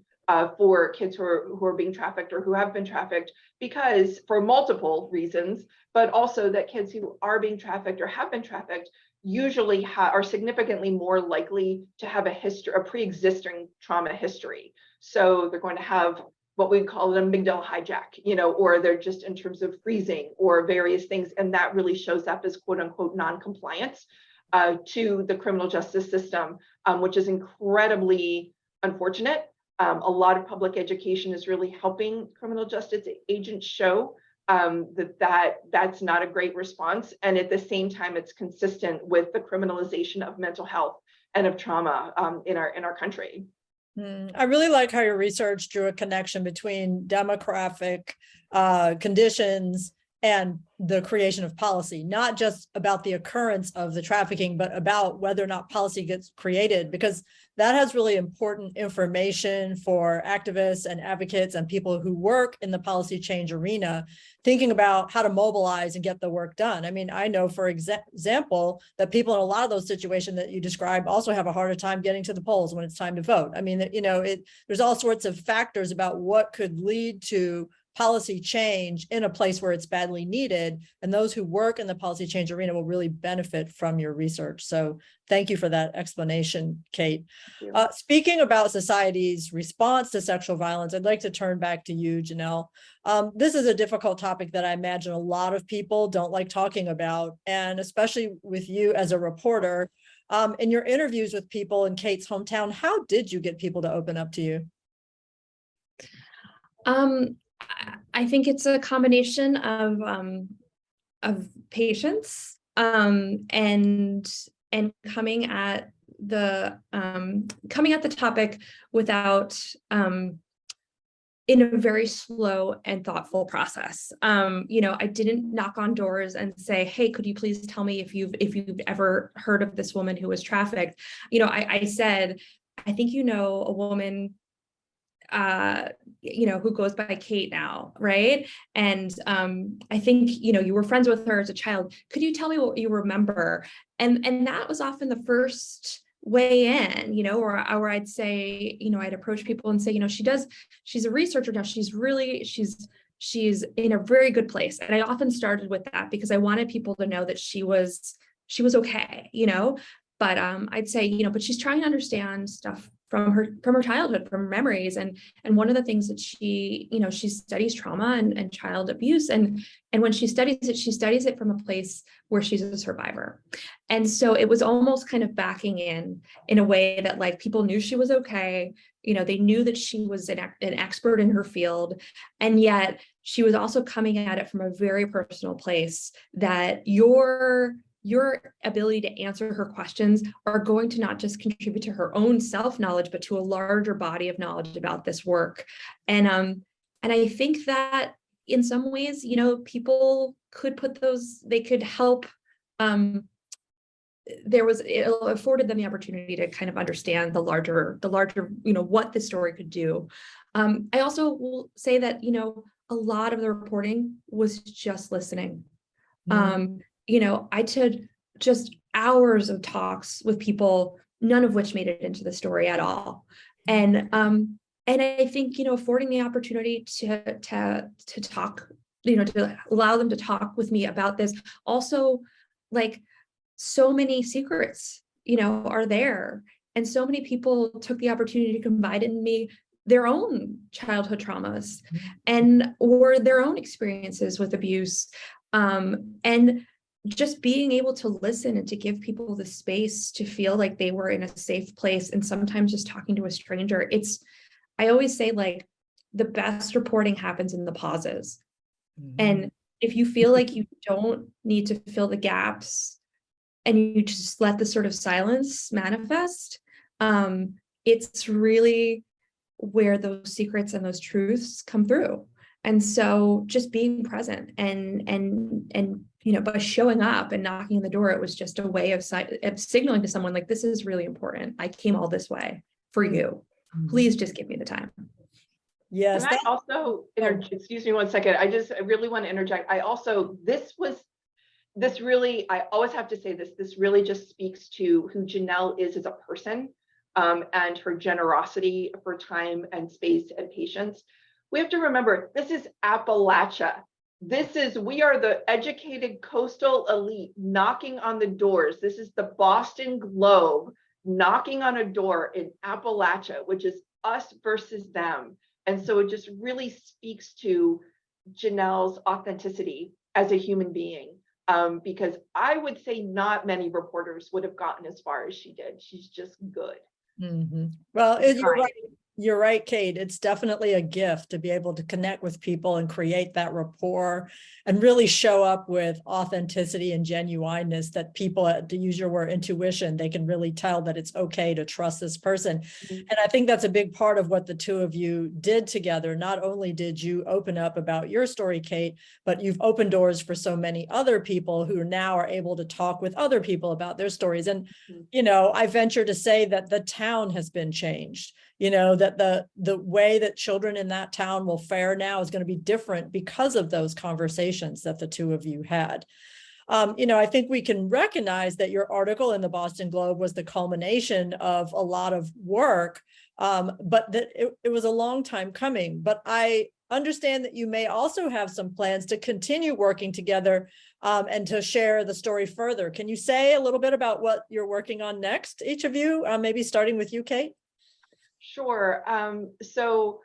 for kids who are being trafficked or who have been trafficked, because for multiple reasons, but also that kids who are being trafficked or have been trafficked usually are significantly more likely to have a pre-existing trauma history. So they're going to have what we call an amygdala hijack, or they're just in terms of freezing or various things. And that really shows up as quote unquote non-compliance to the criminal justice system, which is incredibly unfortunate. A lot of public education is really helping criminal justice agents show that's not a great response. And at the same time, it's consistent with the criminalization of mental health and of trauma in our country. I really like how your research drew a connection between demographic conditions and the creation of policy, not just about the occurrence of the trafficking, but about whether or not policy gets created, because that has really important information for activists and advocates and people who work in the policy change arena, thinking about how to mobilize and get the work done. I mean, I know, for example, that people in a lot of those situations that you describe also have a harder time getting to the polls when it's time to vote. I mean, there's all sorts of factors about what could lead to policy change in a place where it's badly needed. And those who work in the policy change arena will really benefit from your research. So thank you for that explanation, Kate. Speaking about society's response to sexual violence, I'd like to turn back to you, Janelle. This is a difficult topic that I imagine a lot of people don't like talking about, and especially with you as a reporter. In your interviews with people in Kate's hometown, how did you get people to open up to you? I think it's a combination of patience and coming at the topic without in a very slow and thoughtful process. I didn't knock on doors and say, "Hey, could you please tell me if you've ever heard of this woman who was trafficked?" I said, "I think a woman who goes by Kate now, right? And I think, you were friends with her as a child. Could you tell me what you remember?" And that was often the first way in, or I'd say, I'd approach people and say, she's a researcher now. She's in a very good place. And I often started with that because I wanted people to know that she was okay, but I'd say, but she's trying to understand stuff from her childhood, from her memories. And one of the things that she studies trauma and child abuse. And when she studies it from a place where she's a survivor. And so it was almost kind of backing in a way that like people knew she was okay. They knew that she was an expert in her field. And yet she was also coming at it from a very personal place, that your ability to answer her questions are going to not just contribute to her own self-knowledge, but to a larger body of knowledge about this work. And I think that in some ways, people could they could help. It afforded them the opportunity to kind of understand the larger, what this story could do. I also will say that, a lot of the reporting was just listening. I did just hours of talks with people, none of which made it into the story at all. And I think, affording the opportunity to talk, to allow them to talk with me about this. Also, like, so many secrets, are there. And so many people took the opportunity to confide in me their own childhood traumas or their own experiences with abuse. And just being able to listen and to give people the space to feel like they were in a safe place. And sometimes just talking to a stranger, I always say, like, the best reporting happens in the pauses. And if you feel like you don't need to fill the gaps and you just let the sort of silence manifest, it's really where those secrets and those truths come through. And so just being present and by showing up and knocking on the door, it was just a way of signaling to someone, like, this is really important. I came all this way for you. Please just give me the time. Yes. And I also, excuse me one second. I really want to interject. I always have to say this really just speaks to who Janelle is as a person. and her generosity for time and space and patience. We have to remember, this is Appalachia. We are the educated coastal elite knocking on the doors. This is the Boston Globe knocking on a door in Appalachia, which is us versus them. And so it just really speaks to Janelle's authenticity as a human being, because I would say not many reporters would have gotten as far as she did. She's just good. Well, you're right, Kate. It's definitely a gift to be able to connect with people and create that rapport and really show up with authenticity and genuineness that people, to use your word, intuition, they can really tell that it's okay to trust this person. And I think that's a big part of what the two of you did together. Not only did you open up about your story, Kate, but you've opened doors for so many other people who now are able to talk with other people about their stories. And, you know, I venture to say that the town has been changed. You know, that the way that children in that town will fare now is going to be different because of those conversations that the two of you had. You know, I think we can recognize that your article in the Boston Globe was the culmination of a lot of work, but that it was a long time coming. But I understand that you may also have some plans to continue working together and to share the story further. Can you say a little bit about what you're working on next, each of you, maybe starting with you, Kate? Sure. So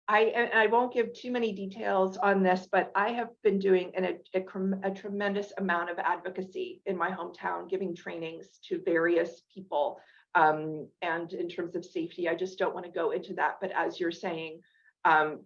I won't give too many details on this, but I have been doing a tremendous amount of advocacy in my hometown, giving trainings to various people. And in terms of safety, I just don't want to go into that. But as you're saying,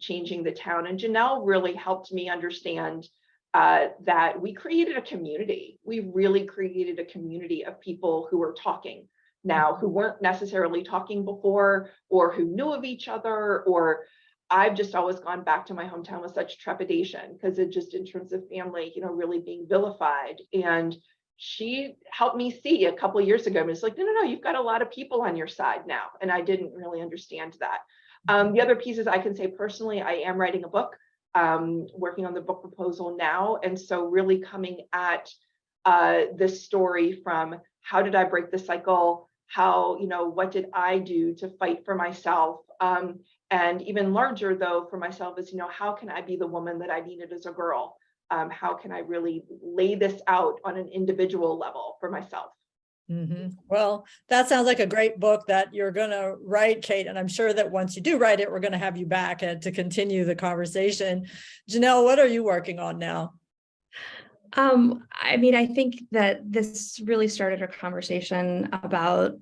changing the town, and Janelle really helped me understand that we created a community. We really created a community of people who are talking now, who weren't necessarily talking before, or who knew of each other. Or I've just always gone back to my hometown with such trepidation, because it just, in terms of family, you know, really being vilified. And she helped me see a couple of years ago, and it's like, no, you've got a lot of people on your side now. And I didn't really understand that. The other pieces I can say personally, I am writing a book, working on the book proposal now. And so really coming at this story from, how did I break the cycle? How, you know, what did I do to fight for myself? And even larger though for myself is, you know, how can I be the woman that I needed as a girl? How can I really lay this out on an individual level for myself? Well, that sounds like a great book that you're going to write, Kate. And I'm sure that once you do write it, we're going to have you back to continue the conversation. Janelle, what are you working on now? I mean, I think that this really started a conversation about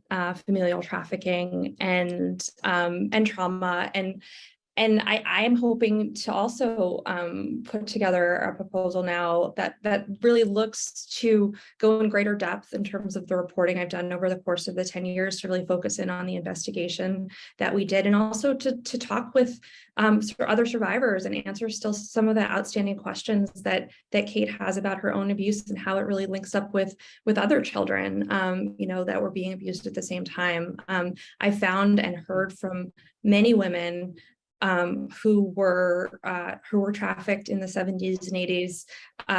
familial trafficking and trauma, and I am hoping to also put together a proposal now that really looks to go in greater depth in terms of the reporting I've done over the course of the 10 years, to really focus in on the investigation that we did, and also to talk with other survivors and answer still some of the outstanding questions that Kate has about her own abuse and how it really links up with other children, you know, that were being abused at the same time. I found and heard from many women who were trafficked in the 70s and 80s,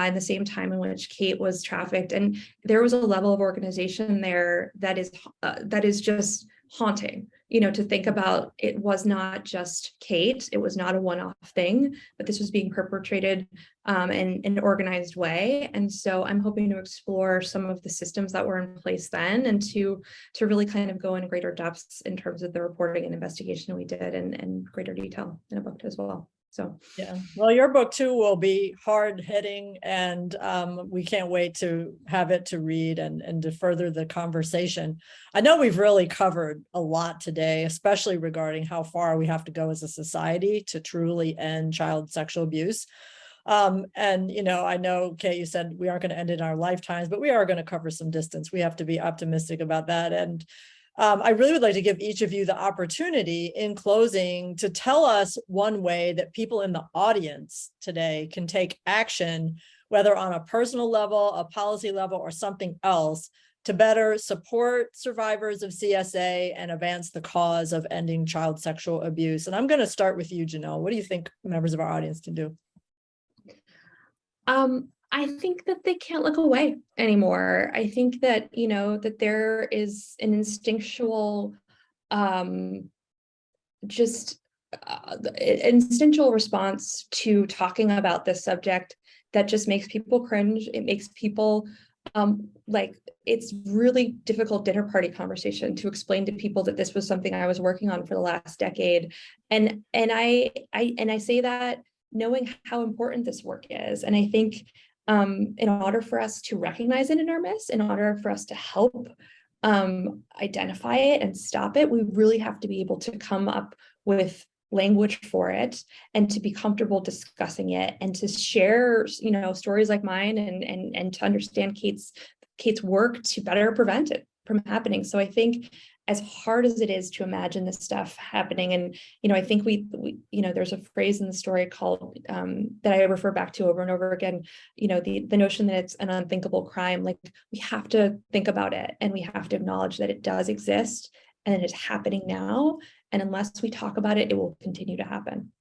in the same time in which Kate was trafficked, and there was a level of organization there that is just haunting. You know, to think about, it was not just Kate, it was not a one-off thing, but this was being perpetrated in an organized way. And so I'm hoping to explore some of the systems that were in place then, and to really kind of go in greater depths in terms of the reporting and investigation we did, and greater detail in a book as well. So yeah, well, your book too will be hard hitting, and we can't wait to have it to read and to further the conversation. I know we've really covered a lot today, especially regarding how far we have to go as a society to truly end child sexual abuse. And, you know, I know, Kate, you said we aren't going to end in our lifetimes, but we are going to cover some distance. We have to be optimistic about that. And I really would like to give each of you the opportunity in closing to tell us one way that people in the audience today can take action, whether on a personal level, a policy level, or something else, to better support survivors of CSA and advance the cause of ending child sexual abuse. And I'm going to start with you, Janelle. What do you think members of our audience can do? I think that they can't look away anymore. I think that, you know, that there is an instinctual just an instinctual response to talking about this subject that just makes people cringe. It makes people like, it's really difficult dinner party conversation to explain to people that this was something I was working on for the last decade. And I say that knowing how important this work is. And I think in order for us to recognize it in our midst, in order for us to help identify it and stop it, we really have to be able to come up with language for it and to be comfortable discussing it and to share, stories like mine and to understand Kate's work to better prevent it from happening. So I think as hard as it is to imagine this stuff happening, and I think we there's a phrase in the story called that I refer back to over and over again, the notion that it's an unthinkable crime. Like, we have to think about it and we have to acknowledge that it does exist and it is happening now. And unless we talk about it, it will continue to happen.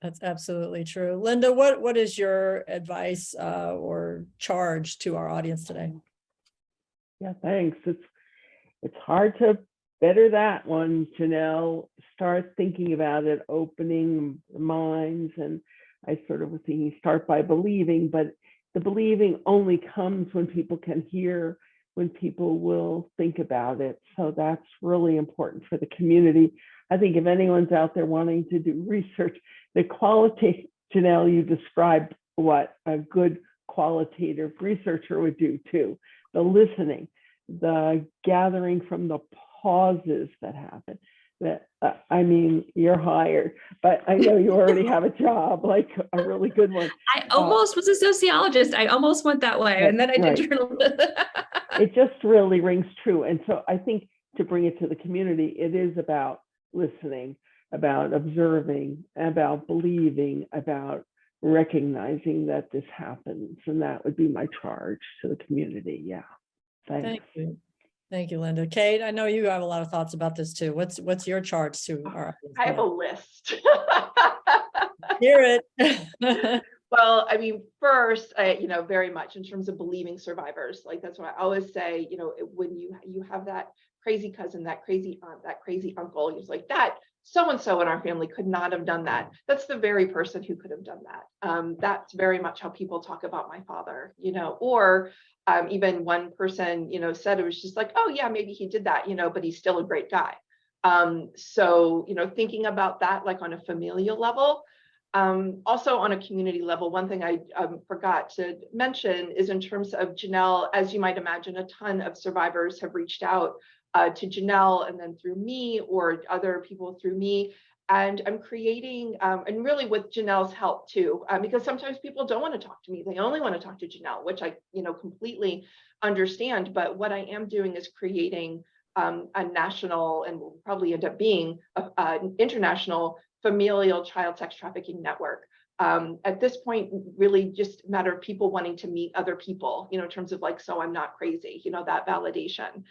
That's absolutely true. Linda, what is your advice or charge to our audience today? Yeah, thanks. It's hard to better that one, Janelle. Start thinking about it, opening minds. And I sort of was thinking, start by believing, but the believing only comes when people can hear, when people will think about it. So that's really important for the community. I think if anyone's out there wanting to do research, the qualitative, Janelle, you described what a good qualitative researcher would do too. The listening, the gathering from the pauses that happen. That I mean, you're hired, but I know you already have a job, like a really good one. I almost was a sociologist. I almost went that way, and then I did journalism. It just really rings true. And so I think to bring it to the community, it is about listening, about observing, about believing, about recognizing that this happens. And that would be my charge to the community. Yeah. Thanks. Thank you. Thank you, Linda. Kate, I know you have a lot of thoughts about this too. What's your charge to our audience? I have a list. Hear it. Well, I mean, first, very much in terms of believing survivors, like that's what I always say, when you have that crazy cousin, that crazy aunt, that crazy uncle, you're like, that so-and-so in our family could not have done that. That's the very person who could have done that. That's very much how people talk about my father, or even one person, said it was just like, oh yeah, maybe he did that, but he's still a great guy. So, thinking about that, like on a familial level, also on a community level, one thing I forgot to mention is in terms of Janelle, as you might imagine, a ton of survivors have reached out to Janelle and then through me or other people through me. And I'm creating, and really with Janelle's help too, because sometimes people don't want to talk to me. They only want to talk to Janelle, which I, completely understand. But what I am doing is creating a national, and will probably end up being an international familial child sex trafficking network. At this point, really just a matter of people wanting to meet other people, in terms of like, so I'm not crazy, that validation.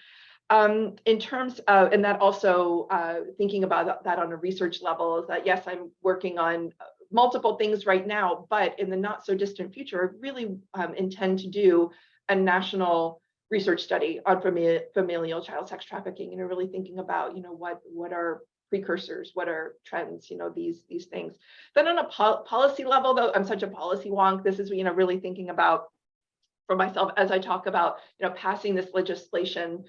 In terms of, and that also thinking about that on a research level, is that yes, I'm working on multiple things right now, but in the not so distant future, I really intend to do a national research study on familial child sex trafficking, and really thinking about, what are precursors, what are trends, these things. Then on a policy level, though, I'm such a policy wonk. This is, really thinking about for myself as I talk about, passing this legislation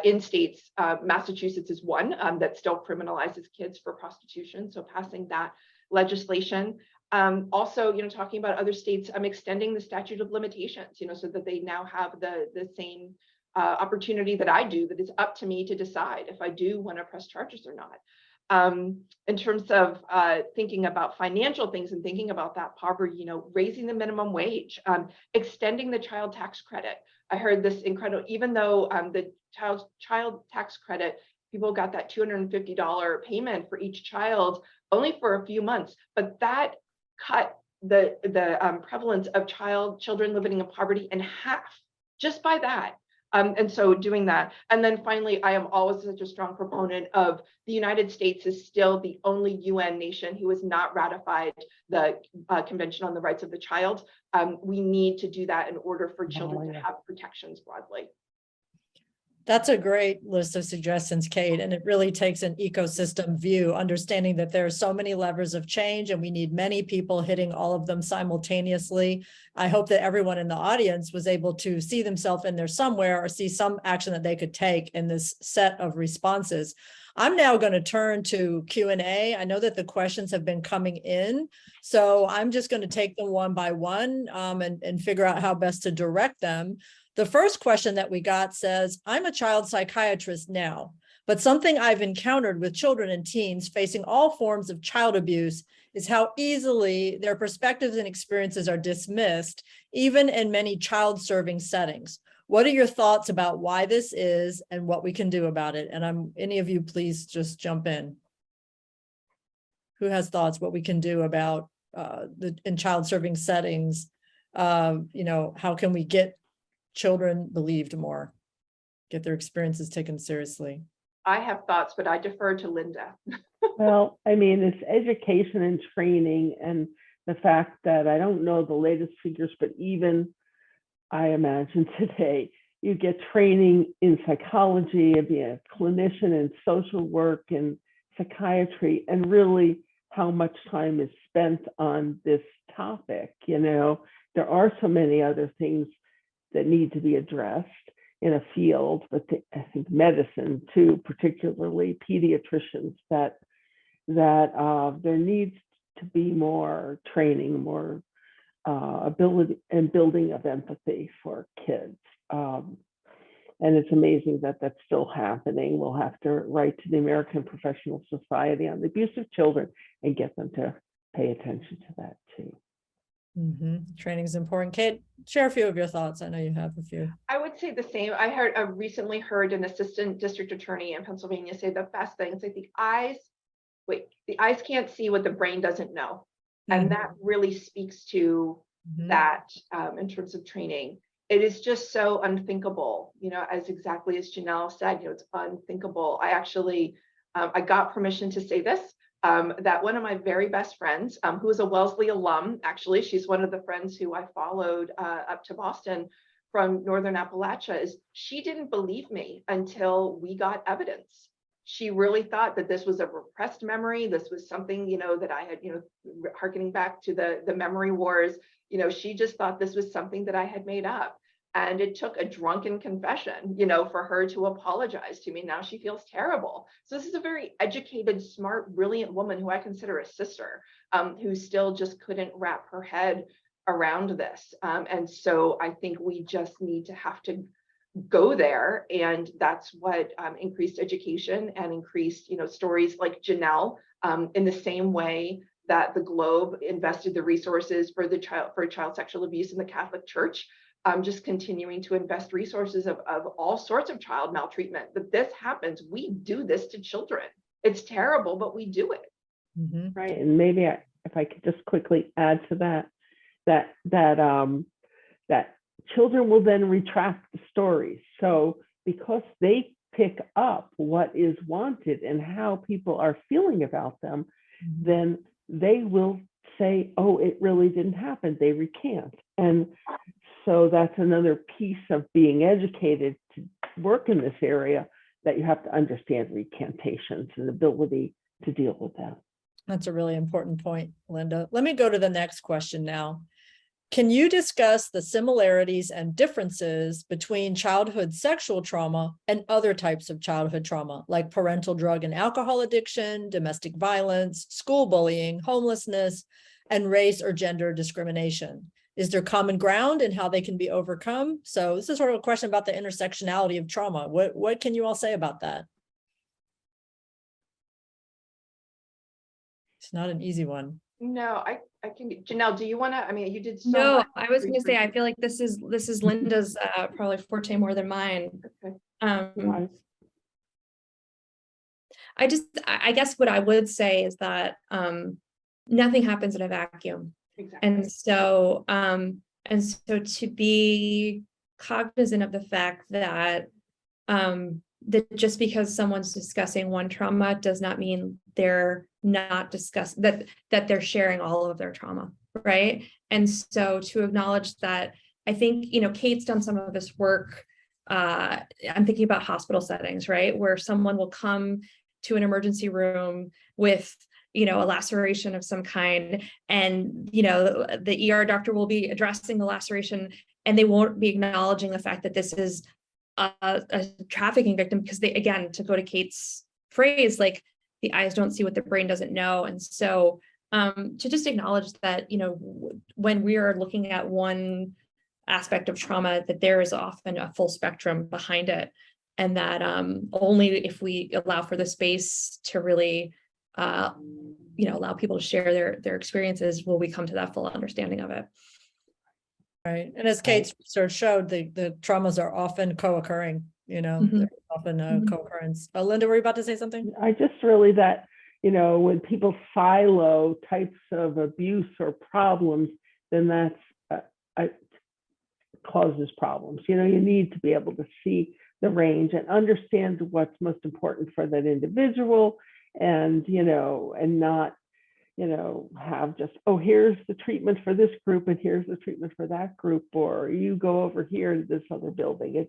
in states. Massachusetts is one that still criminalizes kids for prostitution. So passing that legislation. Also, talking about other states, I'm extending the statute of limitations, so that they now have the same opportunity that I do, that it's up to me to decide if I do want to press charges or not. In terms of thinking about financial things and thinking about that poverty, raising the minimum wage, extending the child tax credit. I heard this incredible, even though the child tax credit, people got that $250 payment for each child only for a few months, but that cut the prevalence of children living in poverty in half just by that. And so doing that. And then finally, I am always such a strong proponent of the United States is still the only UN nation who has not ratified the Convention on the Rights of the Child. We need to do that in order for children to have protections broadly. That's a great list of suggestions, Kate, and it really takes an ecosystem view, understanding that there are so many levers of change and we need many people hitting all of them simultaneously. I hope that everyone in the audience was able to see themselves in there somewhere or see some action that they could take in this set of responses. I'm now going to turn to Q&A. I know that the questions have been coming in, so I'm just going to take them one by one and figure out how best to direct them. The first question that we got says, I'm a child psychiatrist now, but something I've encountered with children and teens facing all forms of child abuse is how easily their perspectives and experiences are dismissed, even in many child-serving settings. What are your thoughts about why this is and what we can do about it? And any of you, please just jump in. Who has thoughts what we can do about in child-serving settings? How can we get children believed more, get their experiences taken seriously? I have thoughts, but I defer to Linda. Well, I mean, it's education and training, and the fact that I don't know the latest figures, but even I imagine today you get training in psychology and be a clinician in social work and psychiatry, and really how much time is spent on this topic. There are so many other things that need to be addressed in a field, but I think medicine too, particularly pediatricians, that there needs to be more training, more ability and building of empathy for kids. And it's amazing that that's still happening. We'll have to write to the American Professional Society on the Abuse of Children and get them to pay attention to that too. Training is important. Kate, share a few of your thoughts. I know you have a few. I would say the same. I recently heard an assistant district attorney in Pennsylvania say the best thing. It's like the eyes can't see what the brain doesn't know. And that really speaks to that in terms of training. It is just so unthinkable, as exactly as Janelle said, it's unthinkable. I actually, I got permission to say this. That one of my very best friends, who is a Wellesley alum, actually, she's one of the friends who I followed up to Boston from Northern Appalachia, she didn't believe me until we got evidence. She really thought that this was a repressed memory. This was something, that I had, hearkening back to the memory wars, she just thought this was something that I had made up. And it took a drunken confession, for her to apologize to me. Now she feels terrible. So this is a very educated, smart, brilliant woman who I consider a sister, who still just couldn't wrap her head around this. And so I think we just need to have to go there. And that's what increased education and increased, stories like Janelle, in the same way that the Globe invested the resources for child sexual abuse in the Catholic Church. Just continuing to invest resources of all sorts of child maltreatment. That this happens, we do this to children. It's terrible, but we do it. Right, and maybe if I could just quickly add to that children will then retract the stories. So because they pick up what is wanted and how people are feeling about them, then they will say, oh, it really didn't happen. They recant. And so that's another piece of being educated to work in this area, that you have to understand recantations and ability to deal with that. That's a really important point, Linda. Let me go to the next question now. Can you discuss the similarities and differences between childhood sexual trauma and other types of childhood trauma, like parental drug and alcohol addiction, domestic violence, school bullying, homelessness, and race or gender discrimination? Is there common ground in how they can be overcome? So this is sort of a question about the intersectionality of trauma. What can you all say about that? It's not an easy one. No, I can. Janelle, do you want to? I mean, you did so No, much I was going to say, I research. feel like this is Linda's probably forte more than mine. Okay. I guess what I would say is that nothing happens in a vacuum. Exactly. And so to be cognizant of the fact that that just because someone's discussing one trauma does not mean they're not that they're sharing all of their trauma, right? And so to acknowledge that, I think, Kate's done some of this work I'm thinking about hospital settings, right? Where someone will come to an emergency room with, a laceration of some kind, and, the ER doctor will be addressing the laceration, and they won't be acknowledging the fact that this is a trafficking victim, because they, again, to go to Kate's phrase, like, the eyes don't see what the brain doesn't know. And so to just acknowledge that, when we are looking at one aspect of trauma, that there is often a full spectrum behind it, and that only if we allow for the space to really allow people to share their experiences will we come to that full understanding of it. Right. And as Kate's research showed, the traumas are often co-occurring, they're often a co-occurrence. Linda, were you about to say something? I just really that, when people silo types of abuse or problems, then that's causes problems. You need to be able to see the range and understand what's most important for that individual, and, and not, have just, oh, here's the treatment for this group and here's the treatment for that group, or you go over here to this other building.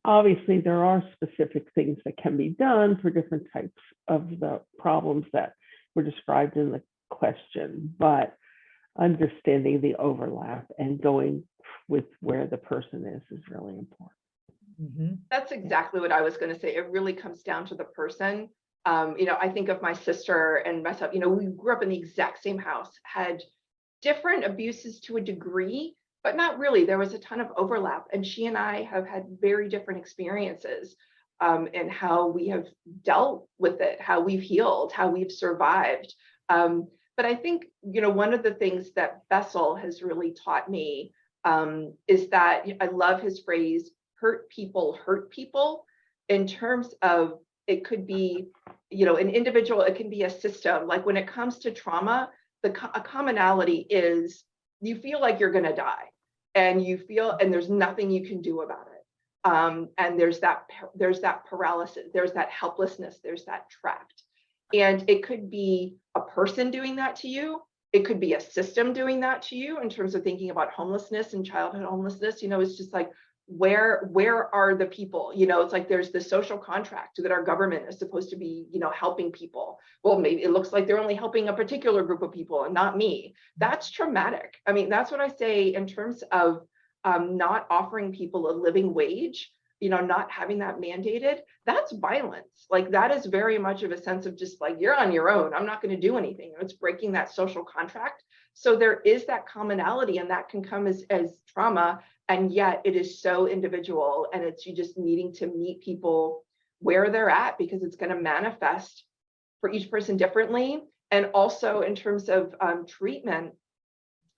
Obviously there are specific things that can be done for different types of the problems that were described in the question, but understanding the overlap and going with where the person is really important. That's exactly what I was going to say. It really comes down to the person. I think of my sister and myself, we grew up in the exact same house, had different abuses to a degree, but not really. There was a ton of overlap, and she and I have had very different experiences and how we have dealt with it, how we've healed, how we've survived. But I think, one of the things that Bessel has really taught me is that I love his phrase, hurt people, in terms of it could be, an individual, it can be a system. Like when it comes to trauma, a commonality is you feel like you're going to die, and there's nothing you can do about it. And there's that paralysis, there's that helplessness, there's that trapped. And it could be a person doing that to you. It could be a system doing that to you in terms of thinking about homelessness and childhood homelessness. It's just like, where are the people? It's like there's the social contract that our government is supposed to be, helping people. Well, maybe it looks like they're only helping a particular group of people and not me. That's traumatic. I mean, that's what I say in terms of not offering people a living wage, not having that mandated. That's violence. Like that is very much of a sense of just like, you're on your own. I'm not going to do anything. It's breaking that social contract. So there is that commonality, and that can come as trauma. And yet it is so individual, and it's you just needing to meet people where they're at, because it's going to manifest for each person differently. And also in terms of treatment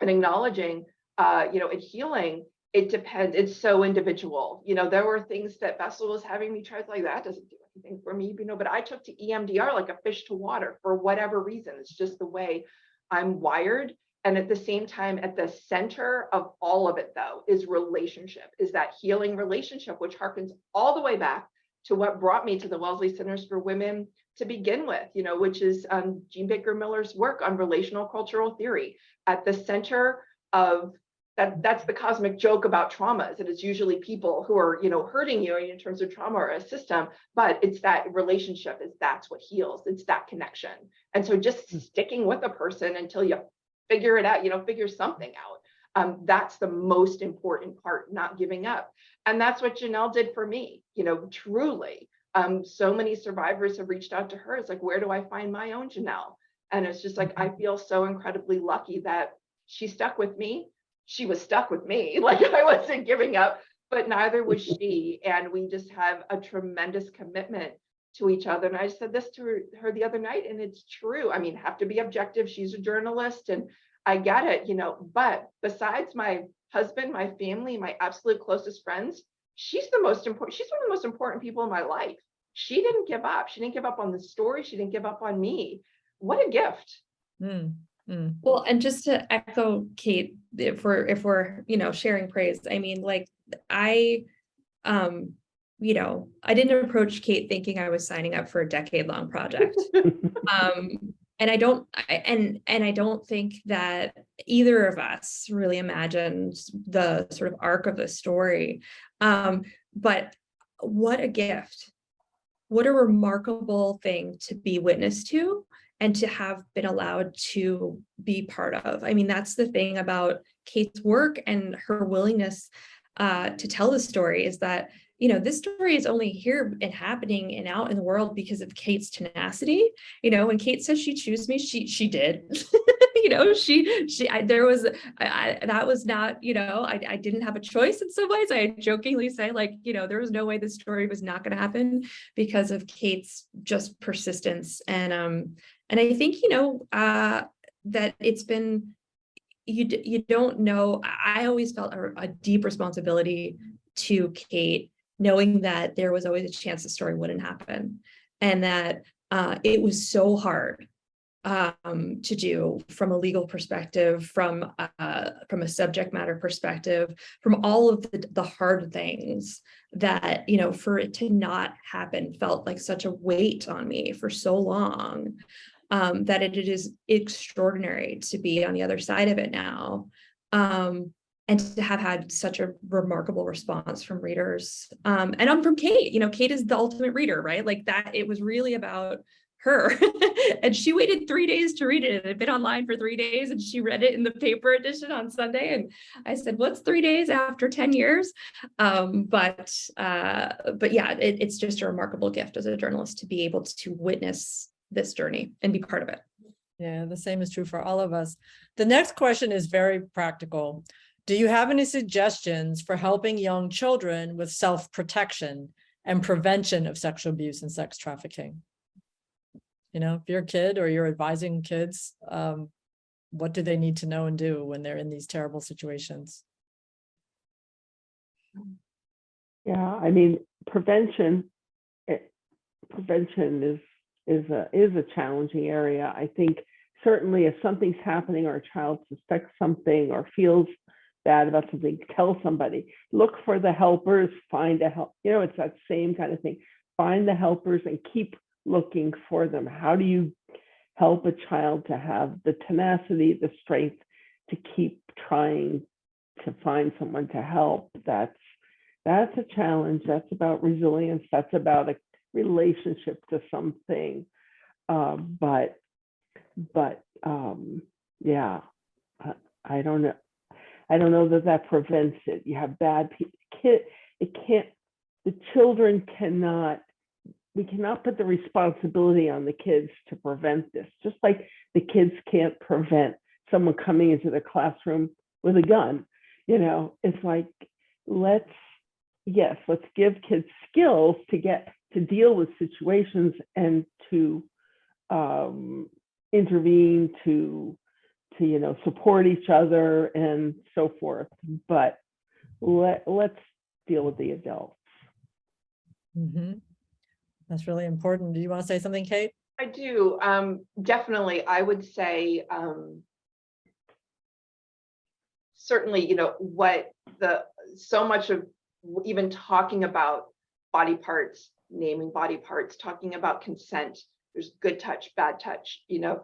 and acknowledging, and healing, it depends. It's so individual. There were things that Bessel was having me try, like that doesn't do anything for me, but I took to EMDR like a fish to water for whatever reason. It's just the way I'm wired. And at the same time, at the center of all of it, though, is relationship, is that healing relationship, which harkens all the way back to what brought me to the Wellesley Centers for Women to begin with, which is Jean Baker Miller's work on relational cultural theory. At the center of that's the cosmic joke about traumas, that it's usually people who are, hurting you in terms of trauma or a system, but it's that relationship, that's what heals. It's that connection. And so just sticking with a person until you figure it out, figure something out. That's the most important part, not giving up. And that's what Janelle did for me, truly. So many survivors have reached out to her. It's like, where do I find my own Janelle? And it's just like, I feel so incredibly lucky that she stuck with me. She was stuck with me. Like I wasn't giving up, but neither was she. And we just have a tremendous commitment to each other. And I said this to her the other night, and it's true. I mean, have to be objective. She's a journalist, and I get it, but besides my husband, my family, my absolute closest friends, she's one of the most important people in my life. She didn't give up. She didn't give up on the story. She didn't give up on me. What a gift. Well, and just to echo Kate, if we're sharing praise, I mean, like I didn't approach Kate thinking I was signing up for a decade-long project. And I don't think that either of us really imagined the sort of arc of the story. But what a gift. What a remarkable thing to be witness to and to have been allowed to be part of. I mean, that's the thing about Kate's work and her willingness to tell the story, is that, you know, this story is only here and happening and out in the world because of Kate's tenacity. You know, when Kate says she chose me, she did. You know, that was not, you know, I didn't have a choice in some ways. I jokingly say, like, you know, there was no way this story was not going to happen because of Kate's just persistence. And I think, you know, that it's been, you don't know, I always felt a deep responsibility to Kate, knowing that there was always a chance the story wouldn't happen, and that it was so hard to do from a legal perspective, from a subject matter perspective, from all of the hard things that, you know, for it to not happen felt like such a weight on me for so long, that it is extraordinary to be on the other side of it now. And to have had such a remarkable response from readers. And I'm from Kate, you know, Kate is the ultimate reader, right? Like that, it was really about her. And she waited 3 days to read it. It had been online for 3 days and she read it in the paper edition on Sunday. And I said, what's 3 days after 10 years? But yeah, it's just a remarkable gift as a journalist to be able to witness this journey and be part of it. Yeah, the same is true for all of us. The next question is very practical. Do you have any suggestions for helping young children with self-protection and prevention of sexual abuse and sex trafficking? You know, if you're a kid or you're advising kids, what do they need to know and do when they're in these terrible situations? Yeah, I mean, prevention is a challenging area. I think certainly if something's happening or a child suspects something or feels bad about something, tell somebody, look for the helpers, find a help, you know, it's that same kind of thing. Find the helpers and keep looking for them. How do you help a child to have the tenacity, the strength to keep trying to find someone to help? That's a challenge. That's about resilience. That's about a relationship to something. Yeah, I don't know. I don't know that prevents it. You have bad kids. The children cannot, we cannot put the responsibility on the kids to prevent this. Just like the kids can't prevent someone coming into the classroom with a gun. You know, it's like, let's give kids skills to deal with situations and to intervene, to you know, support each other and so forth. But let's deal with the adults. Mm-hmm. That's really important. Do you want to say something, Kate? I do. Definitely, I would say certainly, you know, so much of even talking about body parts, naming body parts, talking about consent, there's good touch, bad touch, you know,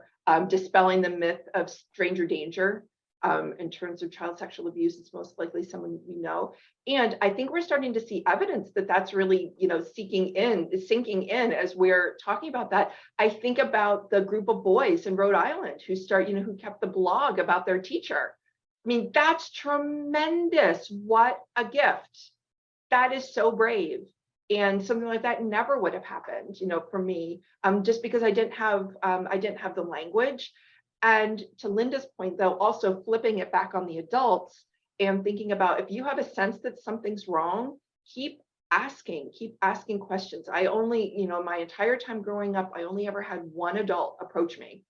dispelling the myth of stranger danger. In terms of child sexual abuse, it's most likely someone we know. And I think we're starting to see evidence that that's really, you know, sinking in as we're talking about that. I think about the group of boys in Rhode Island who kept the blog about their teacher. I mean, that's tremendous. What a gift. That is so brave. And something like that never would have happened, you know, for me, just because I didn't have the language. And to Linda's point, though, also flipping it back on the adults and thinking about, if you have a sense that something's wrong, keep asking questions. I only, you know, my entire time growing up, I only ever had one adult approach me,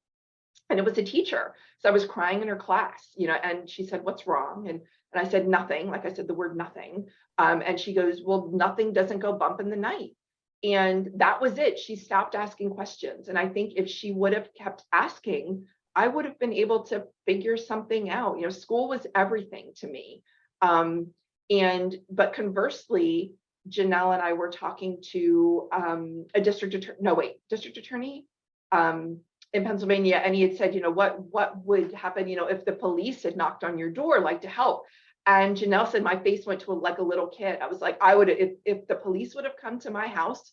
and it was a teacher. So I was crying in her class, you know, and she said, "What's wrong?" And I said, "Nothing." Like I said, the word nothing. And she goes, "Well, nothing doesn't go bump in the night." And that was it. She stopped asking questions. And I think if she would have kept asking, I would have been able to figure something out. You know, school was everything to me. But conversely, Janelle and I were talking to a district attorney in Pennsylvania, and he had said, you know, what would happen, you know, if the police had knocked on your door, like, to help. And Janelle said, my face went to like a little kid. I was like, I would, if the police would have come to my house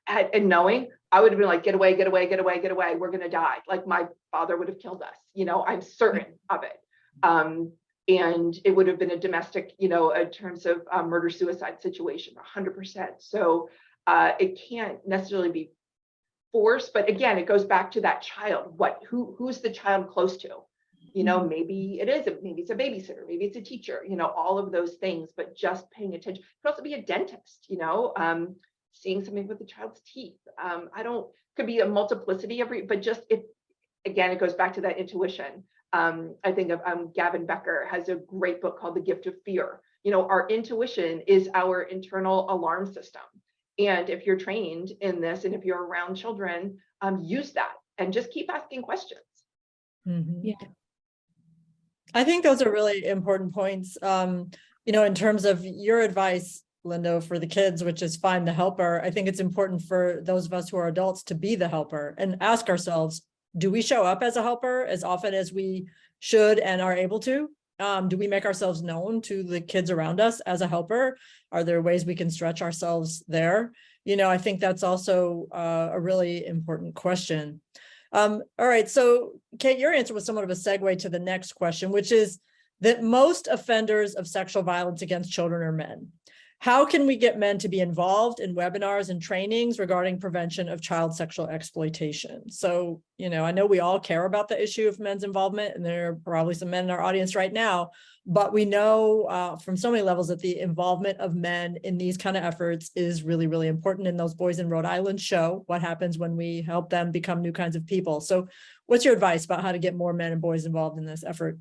and knowing, I would have been like, get away, get away, get away, get away. We're going to die. Like my father would have killed us. I'm certain of it. And it would have been a domestic, in terms of murder suicide situation, 100%. So it can't necessarily be forced, but again, it goes back to that child. Who's the child close to? Maybe it's a babysitter, maybe it's a teacher, all of those things, but just paying attention. It could also be a dentist, seeing something with the child's teeth. Could be a multiplicity but just again, it goes back to that intuition. I think of Gavin Becker has a great book called The Gift of Fear. Our intuition is our internal alarm system. And if you're trained in this, and if you're around children, use that and just keep asking questions. Mm-hmm. Yeah. I think those are really important points, in terms of your advice, Linda, for the kids, which is find the helper. I think it's important for those of us who are adults to be the helper and ask ourselves, do we show up as a helper as often as we should and are able to? Do we make ourselves known to the kids around us as a helper? Are there ways we can stretch ourselves there? I think that's also a really important question. All right, so Kate, your answer was somewhat of a segue to the next question, which is that most offenders of sexual violence against children are men. How can we get men to be involved in webinars and trainings regarding prevention of child sexual exploitation? So, I know we all care about the issue of men's involvement, and there are probably some men in our audience right now, but we know from so many levels that the involvement of men in these kind of efforts is really, really important. And those boys in Rhode Island show what happens when we help them become new kinds of people. So what's your advice about how to get more men and boys involved in this effort?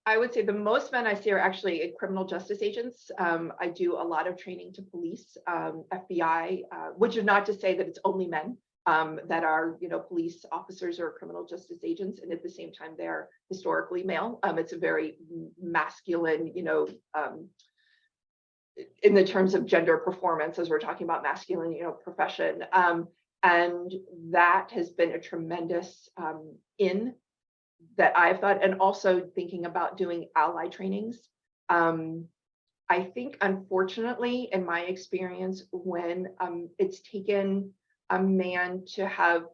I would say the most men I see are actually criminal justice agents. I do a lot of training to police, FBI, which is not to say that it's only men that are, police officers or criminal justice agents. And at the same time, they're historically male. It's a very masculine, in the terms of gender performance, as we're talking about masculine, profession. And that has been a tremendous that I've thought, and also thinking about doing ally trainings. I think, unfortunately, in my experience, when it's taken a man to have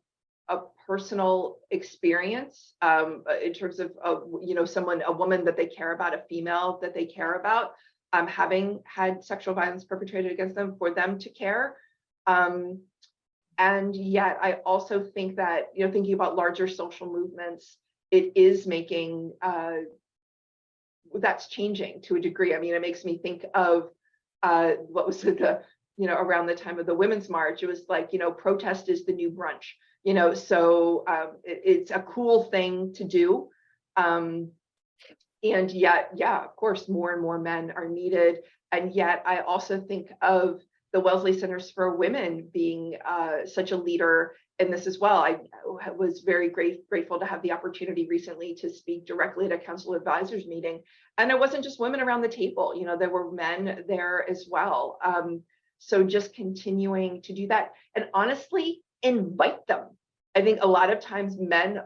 a personal experience in terms of, a woman that they care about, a female that they care about, having had sexual violence perpetrated against them, for them to care. And yet, I also think that, thinking about larger social movements, it is making, that's changing to a degree. I mean, it makes me think of what was around the time of the Women's March. It was like, protest is the new brunch, so it's a cool thing to do. And yet, yeah, of course, more and more men are needed. And yet I also think of the Wellesley Centers for Women being such a leader in this as well. I was very grateful to have the opportunity recently to speak directly at a council advisors meeting. And it wasn't just women around the table, there were men there as well. So just continuing to do that, and honestly, invite them. I think a lot of times men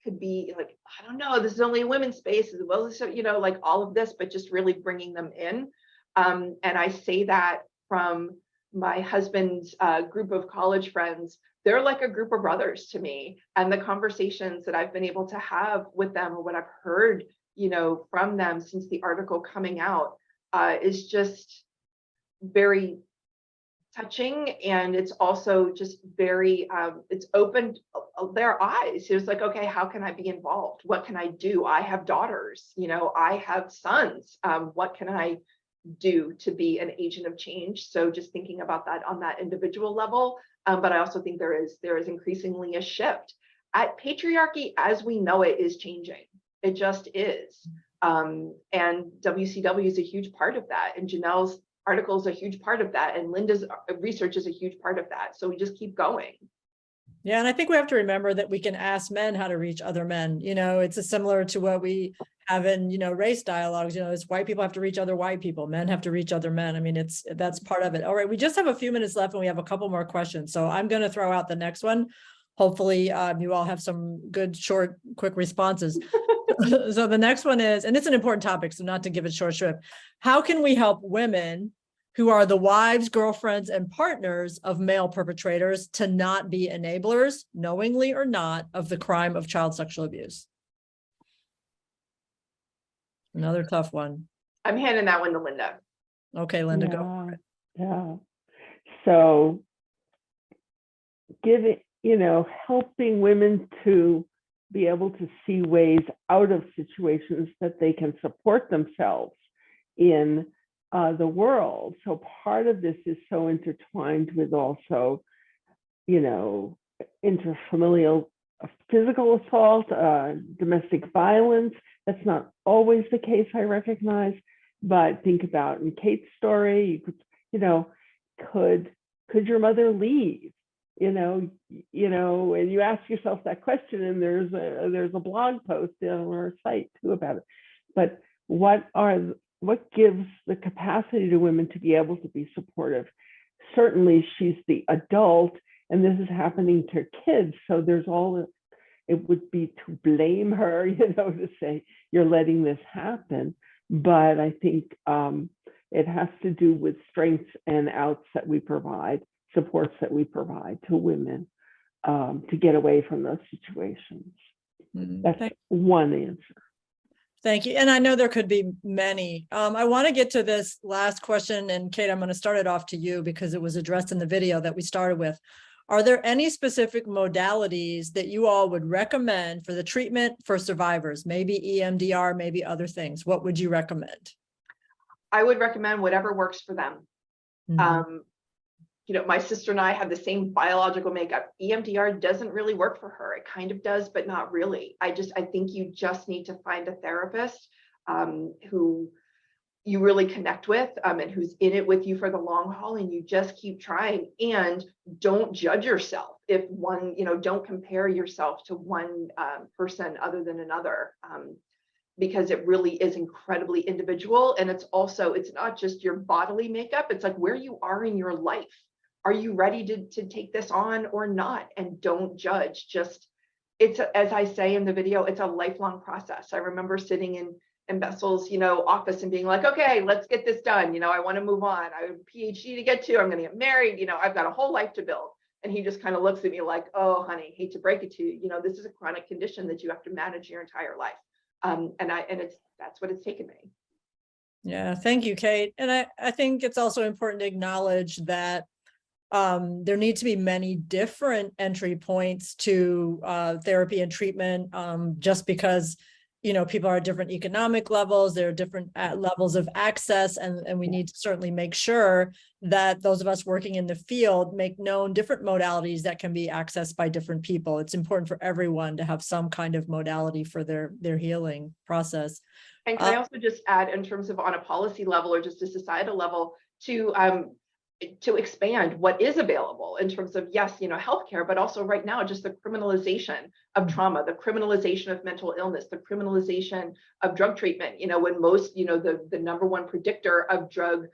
could be like, I don't know, this is only a women's space, as well as, like all of this, but just really bringing them in. And I say that from my husband's group of college friends. They're like a group of brothers to me. And the conversations that I've been able to have with them, or what I've heard, from them since the article coming out, is just very touching. And it's also just very, it's opened their eyes. It was like, okay, how can I be involved? What can I do? I have daughters, I have sons. What can I do to be an agent of change? So just thinking about that on that individual level. But I also think there is increasingly a shift. Patriarchy as we know it is changing. It just is. And WCW is a huge part of that. And Janelle's article is a huge part of that. And Linda's research is a huge part of that. So we just keep going. Yeah, and I think we have to remember that we can ask men how to reach other men. It's similar to what we have in, race dialogues. It's white people have to reach other white people. Men have to reach other men. I mean, that's part of it. All right, we just have a few minutes left and we have a couple more questions. So I'm going to throw out the next one. Hopefully you all have some good, short, quick responses. So the next one is, and it's an important topic, so not to give it short shrift. How can we help women who are the wives, girlfriends, and partners of male perpetrators to not be enablers, knowingly or not, of the crime of child sexual abuse? Another tough one. I'm handing that one to Linda. Okay, Linda, go for it. Yeah. So helping women to be able to see ways out of situations that they can support themselves in the world. So part of this is so intertwined with also, interfamilial physical assault, domestic violence. That's not always the case, I recognize, but think about in Kate's story, you could your mother leave? And you ask yourself that question, and there's a blog post on our site too about it. But what gives the capacity to women to be able to be supportive? Certainly, she's the adult, and this is happening to kids. So it would be to blame her, to say you're letting this happen. But I think it has to do with strengths and outs that we provide, supports that we provide to women to get away from those situations. That's one answer. Thank you. And I know there could be many. I want to get to this last question, and Kate, I'm going to start it off to you because it was addressed in the video that we started with. Are there any specific modalities that you all would recommend for the treatment for survivors? Maybe EMDR, maybe other things. What would you recommend? I would recommend whatever works for them. My sister and I have the same biological makeup. EMDR doesn't really work for her. It kind of does, but not really. I think you just need to find a therapist who you really connect with and who's in it with you for the long haul, and you just keep trying, and don't judge yourself. If one, don't compare yourself to one person other than another, because it really is incredibly individual. And it's not just your bodily makeup. It's like where you are in your life. Are you ready to take this on or not? And don't judge. As I say in the video, it's a lifelong process. I remember sitting in Bessel's, office and being like, okay, let's get this done. I want to move on. I have a PhD to get to. I'm going to get married. I've got a whole life to build. And he just kind of looks at me like, oh, honey, hate to break it to you. This is a chronic condition that you have to manage your entire life. That's what it's taken me. Yeah, thank you, Kate. And I think it's also important to acknowledge that there need to be many different entry points to therapy and treatment, just because people are at different economic levels, there are different levels of access, and we need to certainly make sure that those of us working in the field make known different modalities that can be accessed by different people. It's important for everyone to have some kind of modality for their healing process. And can I also just add, in terms of on a policy level or just a societal level, to expand what is available in terms of, yes, healthcare, but also right now, just the criminalization of trauma, the criminalization of mental illness, the criminalization of drug treatment, when most, the number one predictor of drug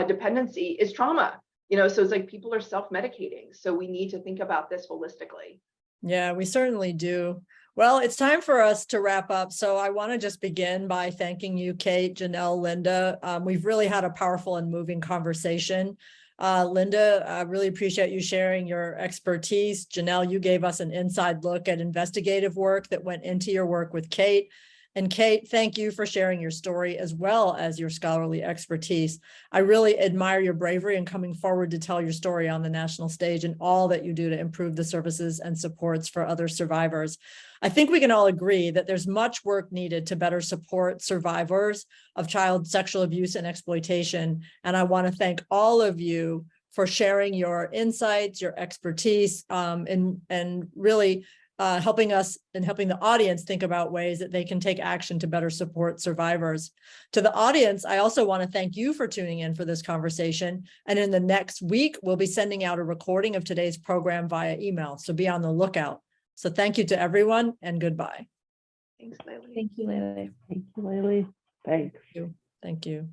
dependency is trauma, so it's like people are self-medicating. So we need to think about this holistically. Yeah, we certainly do. Well, it's time for us to wrap up. So I want to just begin by thanking you, Kate, Janelle, Linda. We've really had a powerful and moving conversation. Linda, I really appreciate you sharing your expertise. Janelle, you gave us an inside look at investigative work that went into your work with Kate. And Kate, thank you for sharing your story as well as your scholarly expertise. I really admire your bravery in coming forward to tell your story on the national stage and all that you do to improve the services and supports for other survivors. I think we can all agree that there's much work needed to better support survivors of child sexual abuse and exploitation. And I want to thank all of you for sharing your insights, your expertise, and really helping us and helping the audience think about ways that they can take action to better support survivors. To the audience, I also want to thank you for tuning in for this conversation. And in the next week, we'll be sending out a recording of today's program via email. So be on the lookout. So thank you to everyone, and goodbye. Thanks, Layli. Thank you, Layli. Thank you, Layli. Thanks. Thank you.